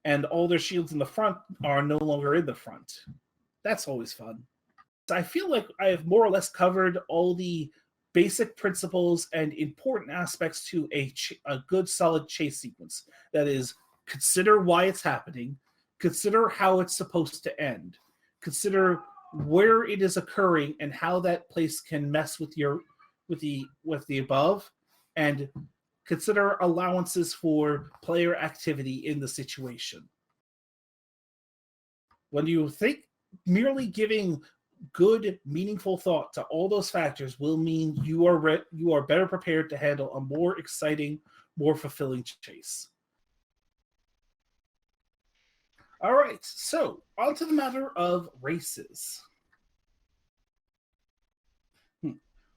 and all their shields in the front are no longer in the front. That's always fun. I feel like I have more or less covered all the basic principles and important aspects to a good, solid chase sequence. That is, consider why it's happening, consider how it's supposed to end, consider where it is occurring and how that place can mess with the above, and consider allowances for player activity in the situation. When you think, merely giving good, meaningful thought to all those factors will mean you are better prepared to handle a more exciting, more fulfilling chase. All right, so on to the matter of races.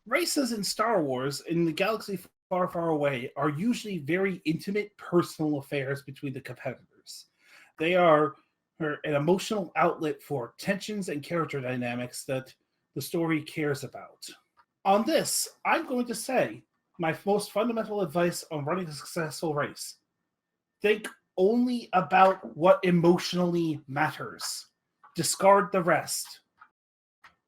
Races in Star Wars, in the galaxy far, far away, are usually very intimate, personal affairs between the competitors. They are an emotional outlet for tensions and character dynamics that the story cares about. On this, I'm going to say my most fundamental advice on running a successful race: think only about what emotionally matters. Discard the rest.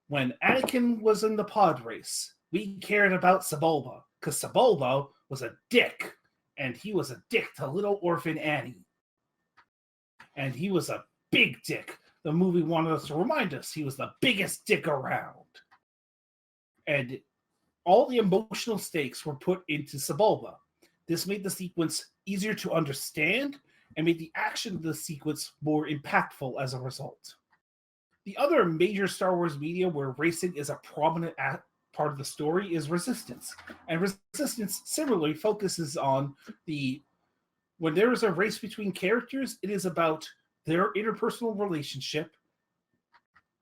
When Anakin was in the pod race, we cared about Sebulba, because Sebulba was a dick, and he was a dick to little orphan Annie. And he was a big dick. The movie wanted us to remind us he was the biggest dick around. And all the emotional stakes were put into Sebulba. This made the sequence easier to understand and made the action of the sequence more impactful as a result. The other major Star Wars media where racing is a prominent part of the story is Resistance. And Resistance similarly focuses on when there is a race between characters, it is about their interpersonal relationship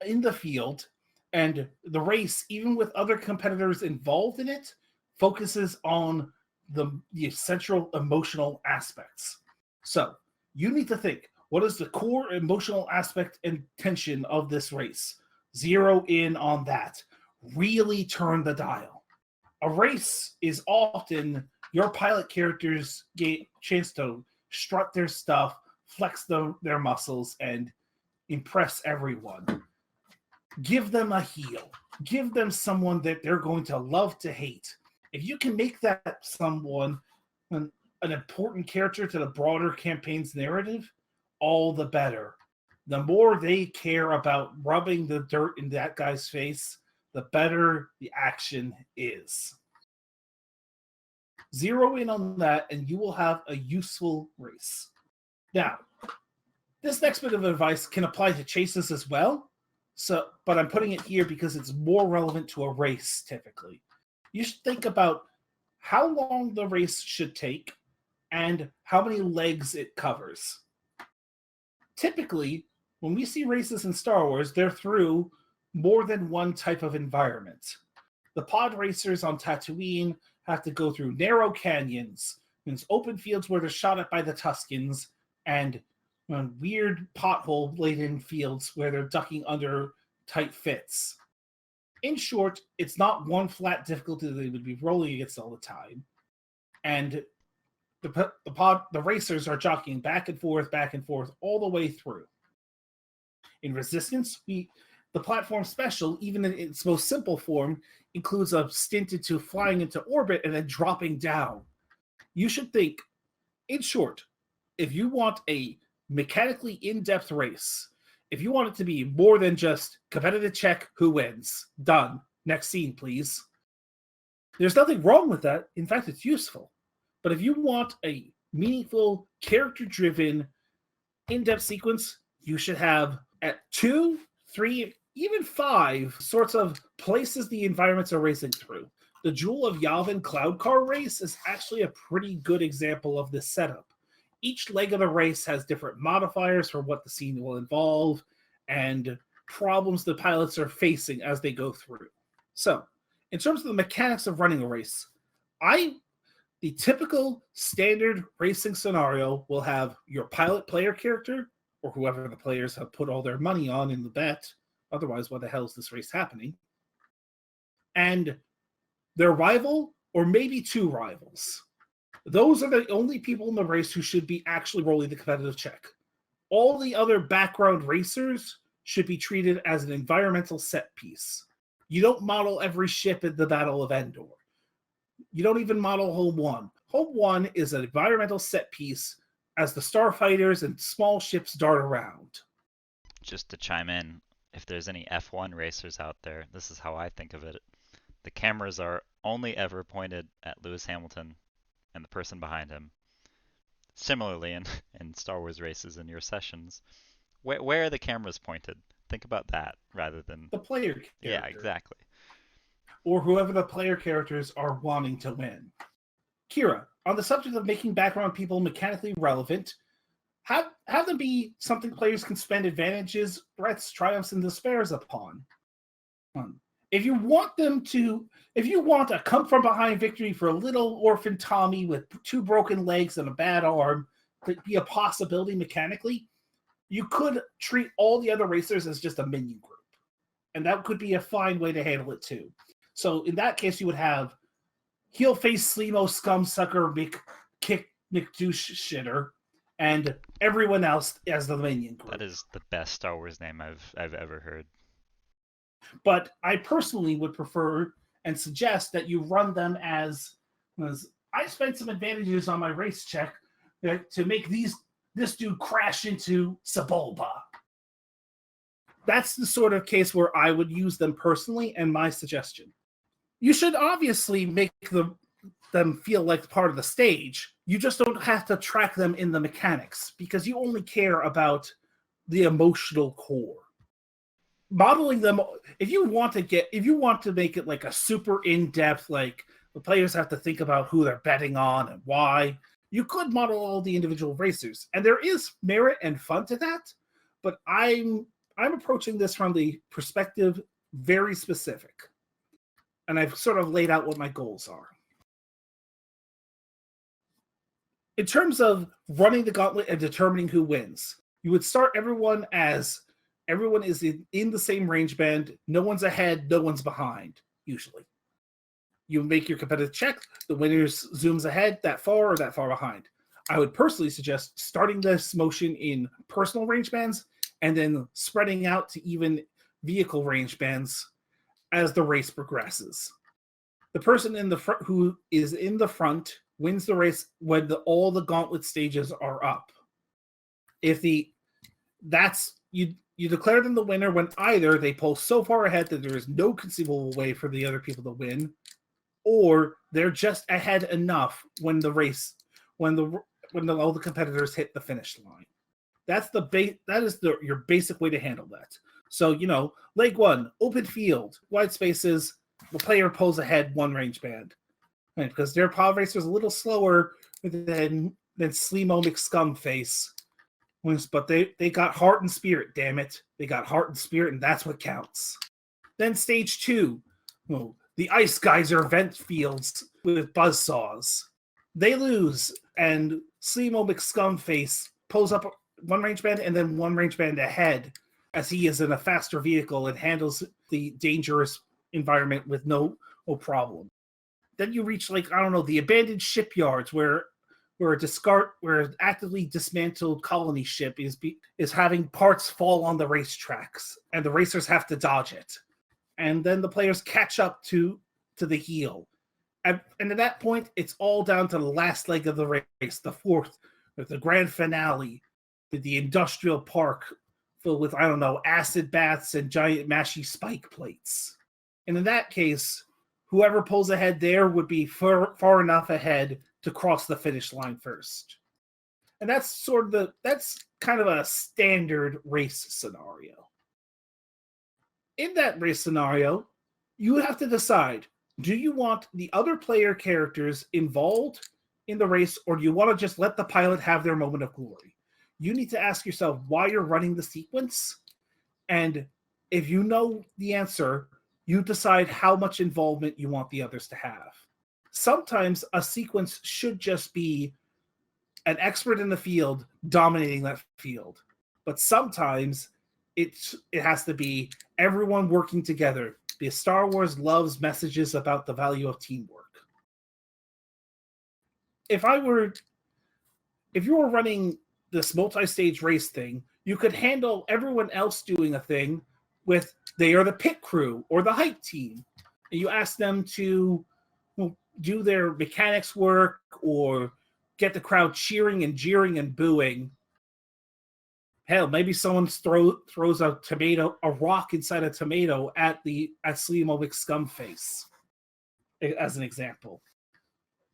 in the field, and the race, even with other competitors involved in it, focuses on the central emotional aspects. So you need to think, what is the core emotional aspect and tension of this race? Zero in on that. Really turn the dial. A race is often your pilot characters get a chance to strut their stuff, flex their muscles, and impress everyone. Give them a heel. Give them someone that they're going to love to hate. If you can make that someone an important character to the broader campaign's narrative, all the better. the more they care about rubbing the dirt in that guy's face, the better the action is. Zero in on that, and you will have a useful race. Now, this next bit of advice can apply to chases as well, but I'm putting it here because it's more relevant to a race typically. You should think about how long the race should take and how many legs it covers. Typically, when we see races in Star Wars, they're through more than one type of environment. The pod racers on Tatooine have to go through narrow canyons, and open fields where they're shot at by the Tuskens, and weird pothole-laden fields where they're ducking under tight fits. In short, it's not one flat difficulty they would be rolling against all the time. And the racers are jockeying back and forth all the way through. In Resistance, the platform special, even in its most simple form, includes a stint into flying into orbit and then dropping down. You should think, in short, if you want a mechanically in-depth race, if you want it to be more than just competitive check, who wins, done, next scene, please. There's nothing wrong with that. In fact, it's useful. But if you want a meaningful, character-driven, in-depth sequence, you should have at 2, 3, even 5 sorts of places the environments are racing through. The Jewel of Yavin Cloud Car race is actually a pretty good example of this setup. Each leg of the race has different modifiers for what the scene will involve and problems the pilots are facing as they go through. So, in terms of the mechanics of running a race, the typical standard racing scenario will have your pilot player character, or whoever the players have put all their money on in the bet. Otherwise, why the hell is this race happening? And their rival, or maybe 2 rivals. Those are the only people in the race who should be actually rolling the competitive check. All the other background racers should be treated as an environmental set piece. You don't model every ship at the Battle of Endor. You don't even model Home 1. Home 1 is an environmental set piece as the starfighters and small ships dart around. Just to chime in, if there's any F1 racers out there, this is how I think of it. The cameras are only ever pointed at Lewis Hamilton and the person behind him. Similarly, in Star Wars races in your sessions, where are the cameras pointed? Think about that rather than the player character. Yeah, exactly. Or whoever the player characters are wanting to win. Kira, on the subject of making background people mechanically relevant, have them be something players can spend advantages, threats, triumphs, and despairs upon. If you want a come from behind victory for a little orphan Tommy with 2 broken legs and a bad arm to be a possibility mechanically, you could treat all the other racers as just a minion group. And that could be a fine way to handle it too. So in that case, you would have heel face Slimo scumsucker McDouche shitter and everyone else as the minion group. That is the best Star Wars name I've ever heard. But I personally would prefer and suggest that you run them as I spent some advantages on my race check to make this dude crash into Sebulba. That's the sort of case where I would use them personally, and my suggestion. You should obviously make them feel like part of the stage. You just don't have to track them in the mechanics because you only care about the emotional core. Modeling them, if you want to make it like a super in-depth, like the players have to think about who they're betting on and why, you could model all the individual racers. And there is merit and fun to that, but I'm approaching this from the perspective very specific. And I've sort of laid out what my goals are. In terms of running the gauntlet and determining who wins, you would start everyone is in the same range band. No one's ahead, no one's behind, usually. You make your competitive check. The winner zooms ahead that far or that far behind. I would personally suggest starting this motion in personal range bands and then spreading out to even vehicle range bands as the race progresses. The person in the front who is in the front wins the race when all the gauntlet stages are up. That's you declare them the winner when either they pull so far ahead that there is no conceivable way for the other people to win, or they're just ahead enough when all the competitors hit the finish line. That is your basic way to handle that. So, leg one, open field, wide spaces, the player pulls ahead one range band. Right, because their pod racer is a little slower than Sleemo McScumface. But they got heart and spirit, damn it. They got heart and spirit, and that's what counts. Then stage two, the Ice Geyser vent fields with buzzsaws. They lose, and Sleemo McScumface pulls up one range band and then one range band ahead, as he is in a faster vehicle and handles the dangerous environment with no problem. Then you reach, the abandoned shipyards where an actively dismantled colony ship is having parts fall on the racetracks, and the racers have to dodge it. And then the players catch up to the heel. And at that point, it's all down to the last leg of the race, the fourth, with the grand finale, with the industrial park filled with, acid baths and giant mashy spike plates. And in that case, whoever pulls ahead there would be far enough ahead to cross the finish line first. And that's kind of a standard race scenario. In that race scenario, you have to decide, do you want the other player characters involved in the race, or do you want to just let the pilot have their moment of glory? You need to ask yourself why you're running the sequence, and if you know the answer, you decide how much involvement you want the others to have. Sometimes a sequence should just be an expert in the field dominating that field. But sometimes it has to be everyone working together, because Star Wars loves messages about the value of teamwork. If you were running this multi-stage race thing, you could handle everyone else doing a thing with, they are the pit crew or the hype team. And you ask them to do their mechanics work or get the crowd cheering and jeering and booing. Hell, maybe someone throws a rock inside a tomato at Sleemo McScumface, as an example.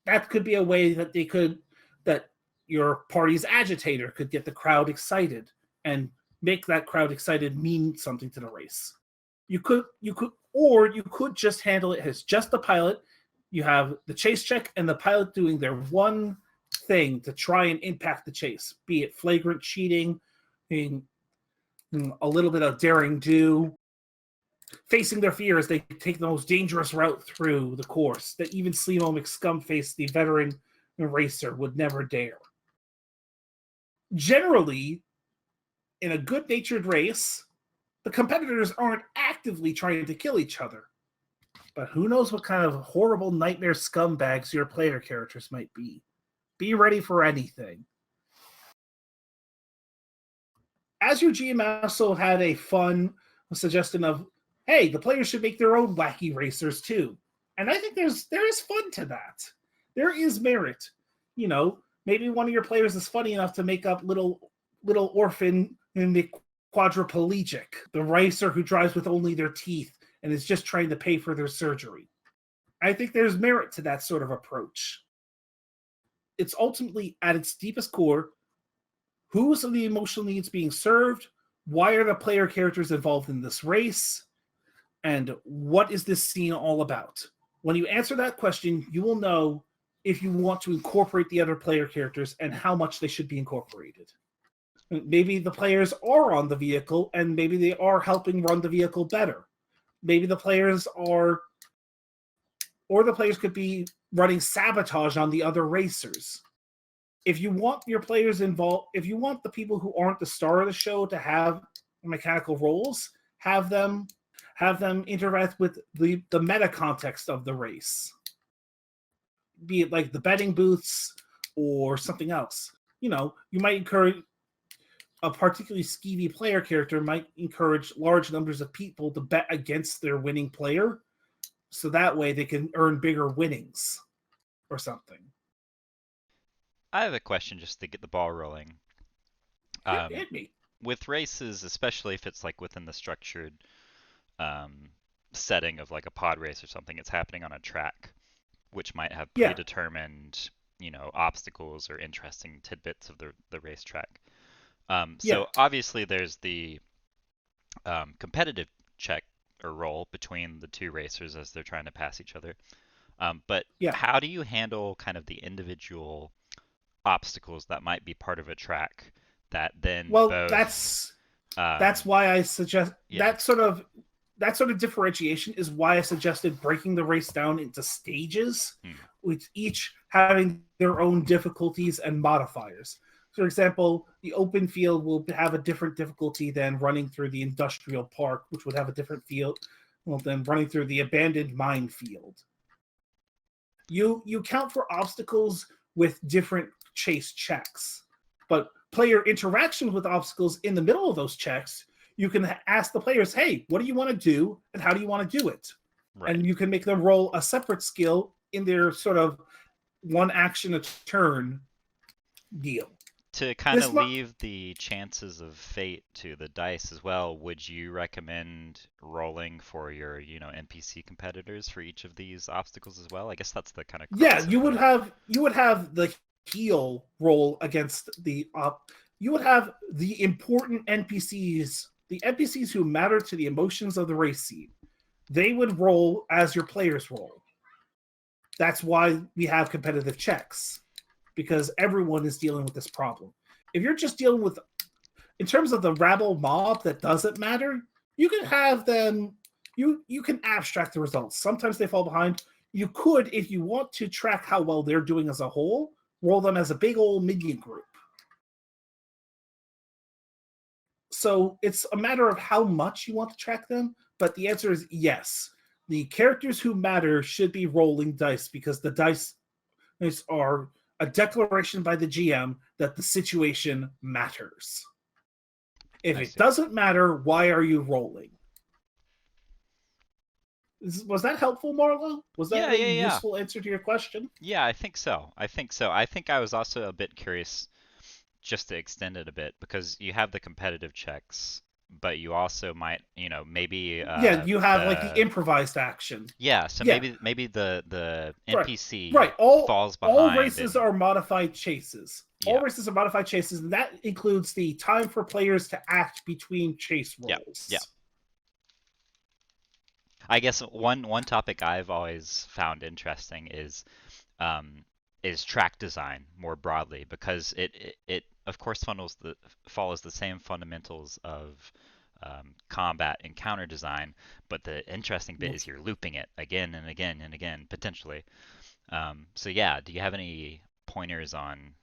That could be a way that your party's agitator could get the crowd excited and make that crowd excited mean something to the race. You could just handle it as just the pilot. You have the chase check and the pilot doing their one thing to try and impact the chase, be it flagrant cheating, being a little bit of daring do, facing their fear as they take the most dangerous route through the course that even Sleemo McScumface, the veteran racer, would never dare. Generally, in a good-natured race, the competitors aren't actively trying to kill each other. But who knows what kind of horrible nightmare scumbags your player characters might be. Be ready for anything. As your GM also had a fun suggestion of, hey, the players should make their own wacky racers too. And I think there is fun to that. There is merit. Maybe one of your players is funny enough to make up little orphan in the quadriplegic, the racer who drives with only their teeth and is just trying to pay for their surgery. I think there's merit to that sort of approach. It's ultimately, at its deepest core, who's the emotional needs being served? Why are the player characters involved in this race? And what is this scene all about? When you answer that question, you will know if you want to incorporate the other player characters and how much they should be incorporated. Maybe the players are on the vehicle and maybe they are helping run the vehicle better. Maybe the players could be running sabotage on the other racers. If you want your players involved, if you want the people who aren't the star of the show to have mechanical roles, have them interact with the meta context of the race. Be it like the betting booths or something else. You might encourage a particularly skeevy player character might encourage large numbers of people to bet against their winning player, so that way they can earn bigger winnings or something. I have a question just to get the ball rolling. Hit me. with races, especially if it's like within the structured um, setting of like a pod race or something, it's happening on a track, which might have Yeah, predetermined, obstacles or interesting tidbits of the racetrack. yeah, So obviously there's the competitive check or roll between the two racers as they're trying to pass each other. But yeah. how do you handle kind of the individual obstacles that might be part of a track that then Well, both, that's um, why I suggest yeah, that sort of differentiation is why I suggested breaking the race down into stages, hmm, with each having their own difficulties and modifiers. For example, the open field will have a different difficulty than running through the industrial park, which would have a different field than running through the abandoned minefield. You count for obstacles with different chase checks, but player interactions with obstacles in the middle of those checks, you can ask the players, hey, what do you want to do and how do you want to do it? right. And you can make them roll a separate skill in their sort of one action a turn deal. To kind This of leave the chances of fate to the dice as well, would you recommend rolling for your, NPC competitors for each of these obstacles as well? I guess that's the kind of Yeah, crux of the. you would have the heal roll against the you would have the important NPCs, the NPCs who matter to the emotions of the race scene. They would roll as your players roll. That's why we have competitive checks, because everyone is dealing with this problem. If you're just dealing with, in terms of the rabble mob that doesn't matter, you can have them. You can abstract the results. Sometimes they fall behind. You could, if you want to track how well they're doing as a whole, roll them as a big old minion group. So it's a matter of how much you want to track them, but the answer is yes. The characters who matter should be rolling dice, because the dice are a declaration by the GM that the situation matters. If I it see. doesn't matter, why are you rolling? Was that helpful, Marlo? Was that Yeah, a yeah, yeah. useful answer to your question? Yeah, I think so. I think so. I think I was also a bit curious just to extend it a bit because you have the competitive checks, but you also might, maybe Yeah, you have like the the improvised action. yeah, so Yeah, maybe the right, NPC right. falls All behind races and are modified chases. All yeah, races are modified chases, and that includes the time for players to act between chase yeah, yeah. rolls. I guess one topic I've always found interesting um, is track design more broadly because it of course follows the same fundamentals of combat and counter design, but the interesting bit is you're looping it again and again and again potentially. So yeah, do you have any pointers on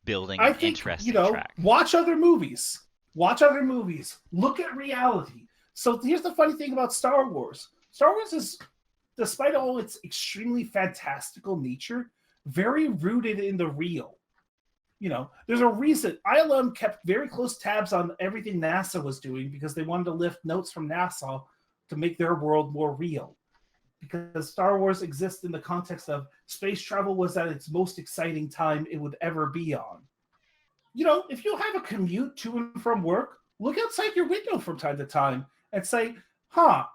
building I an think, interesting track? watch other movies. Watch other movies. Look at reality. So here's the funny thing about Star Wars. Star Wars is, despite all its extremely fantastical nature, very rooted in the real. There's a reason ILM kept very close tabs on everything NASA was doing, because they wanted to lift notes from NASA to make their world more real. Because Star Wars exists in the context of space travel was at its most exciting time it would ever be on. If you have a commute to and from work, look outside your window from time to time and say, huh,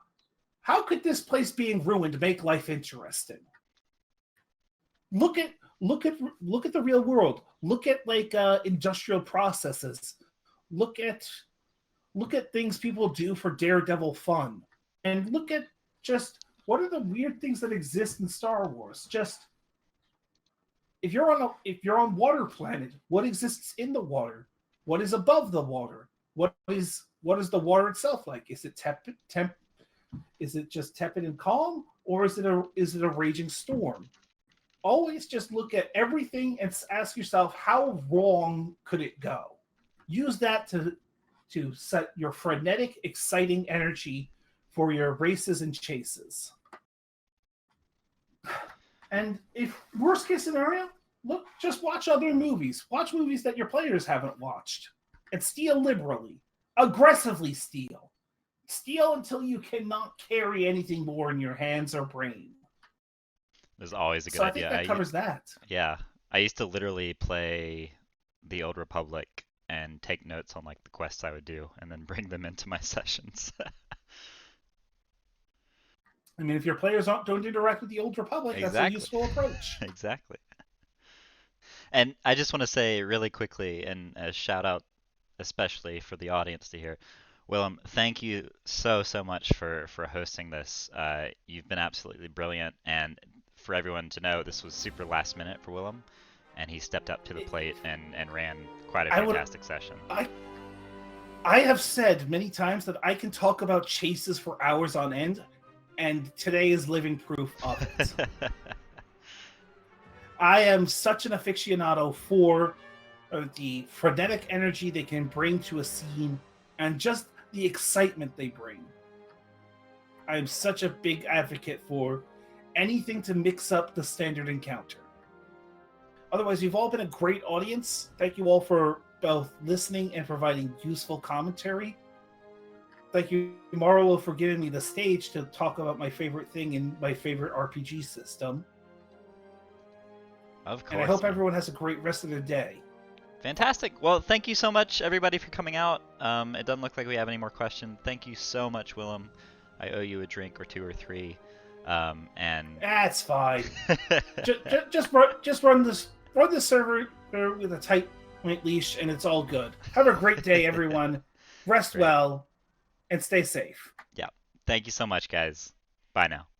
how could this place being ruined make life interesting? Look at look at the real world. Look at like industrial processes. Look at things people do for daredevil fun. And look at just what are the weird things that exist in Star Wars. Just if you're on water planet, what exists in the water? What is above the water? What is the water itself like? Is it is it just tepid and calm, or is it a raging storm? Always just look at everything and ask yourself, how wrong could it go? Use that to set your frenetic, exciting energy for your races and chases. And if worst case scenario, just watch other movies. Watch movies that your players haven't watched, and steal liberally, aggressively steal. Steal until you cannot carry anything more in your hands or brain. Is always a good So I think idea. that covers that. Yeah, I used to literally play the Old Republic and take notes on like the quests I would do, and then bring them into my sessions. I mean, if your players don't interact with the Old Republic, that's a Exactly. useful approach. Exactly. And I just want to say really quickly, and a shout out especially for the audience to hear, Willem, thank you so much for hosting this. You've been absolutely brilliant, and for everyone to know, this was super last minute for Willem, and he stepped up to the plate and ran quite a I would. fantastic session. I have said many times that I can talk about chases for hours on end, and today is living proof of it. I am such an aficionado for the frenetic energy they can bring to a scene and just the excitement they bring. I'm such a big advocate for anything to mix up the standard encounter. Otherwise, you've all been a great audience. Thank you all for both listening and providing useful commentary. Thank you, Marlo, for giving me the stage to talk about my favorite thing in my favorite RPG system. Of course. And I hope everyone has a great rest of their day. Fantastic. Well, thank you so much, everybody, for coming out. It doesn't look like we have any more questions. Thank you so much, Willem. I owe you a drink or 2 or 3. And That's fine. just run the server with a tight leash, and it's all good. Have a great day, everyone. Rest well, and stay safe. Yeah. Thank you so much, guys. Bye now.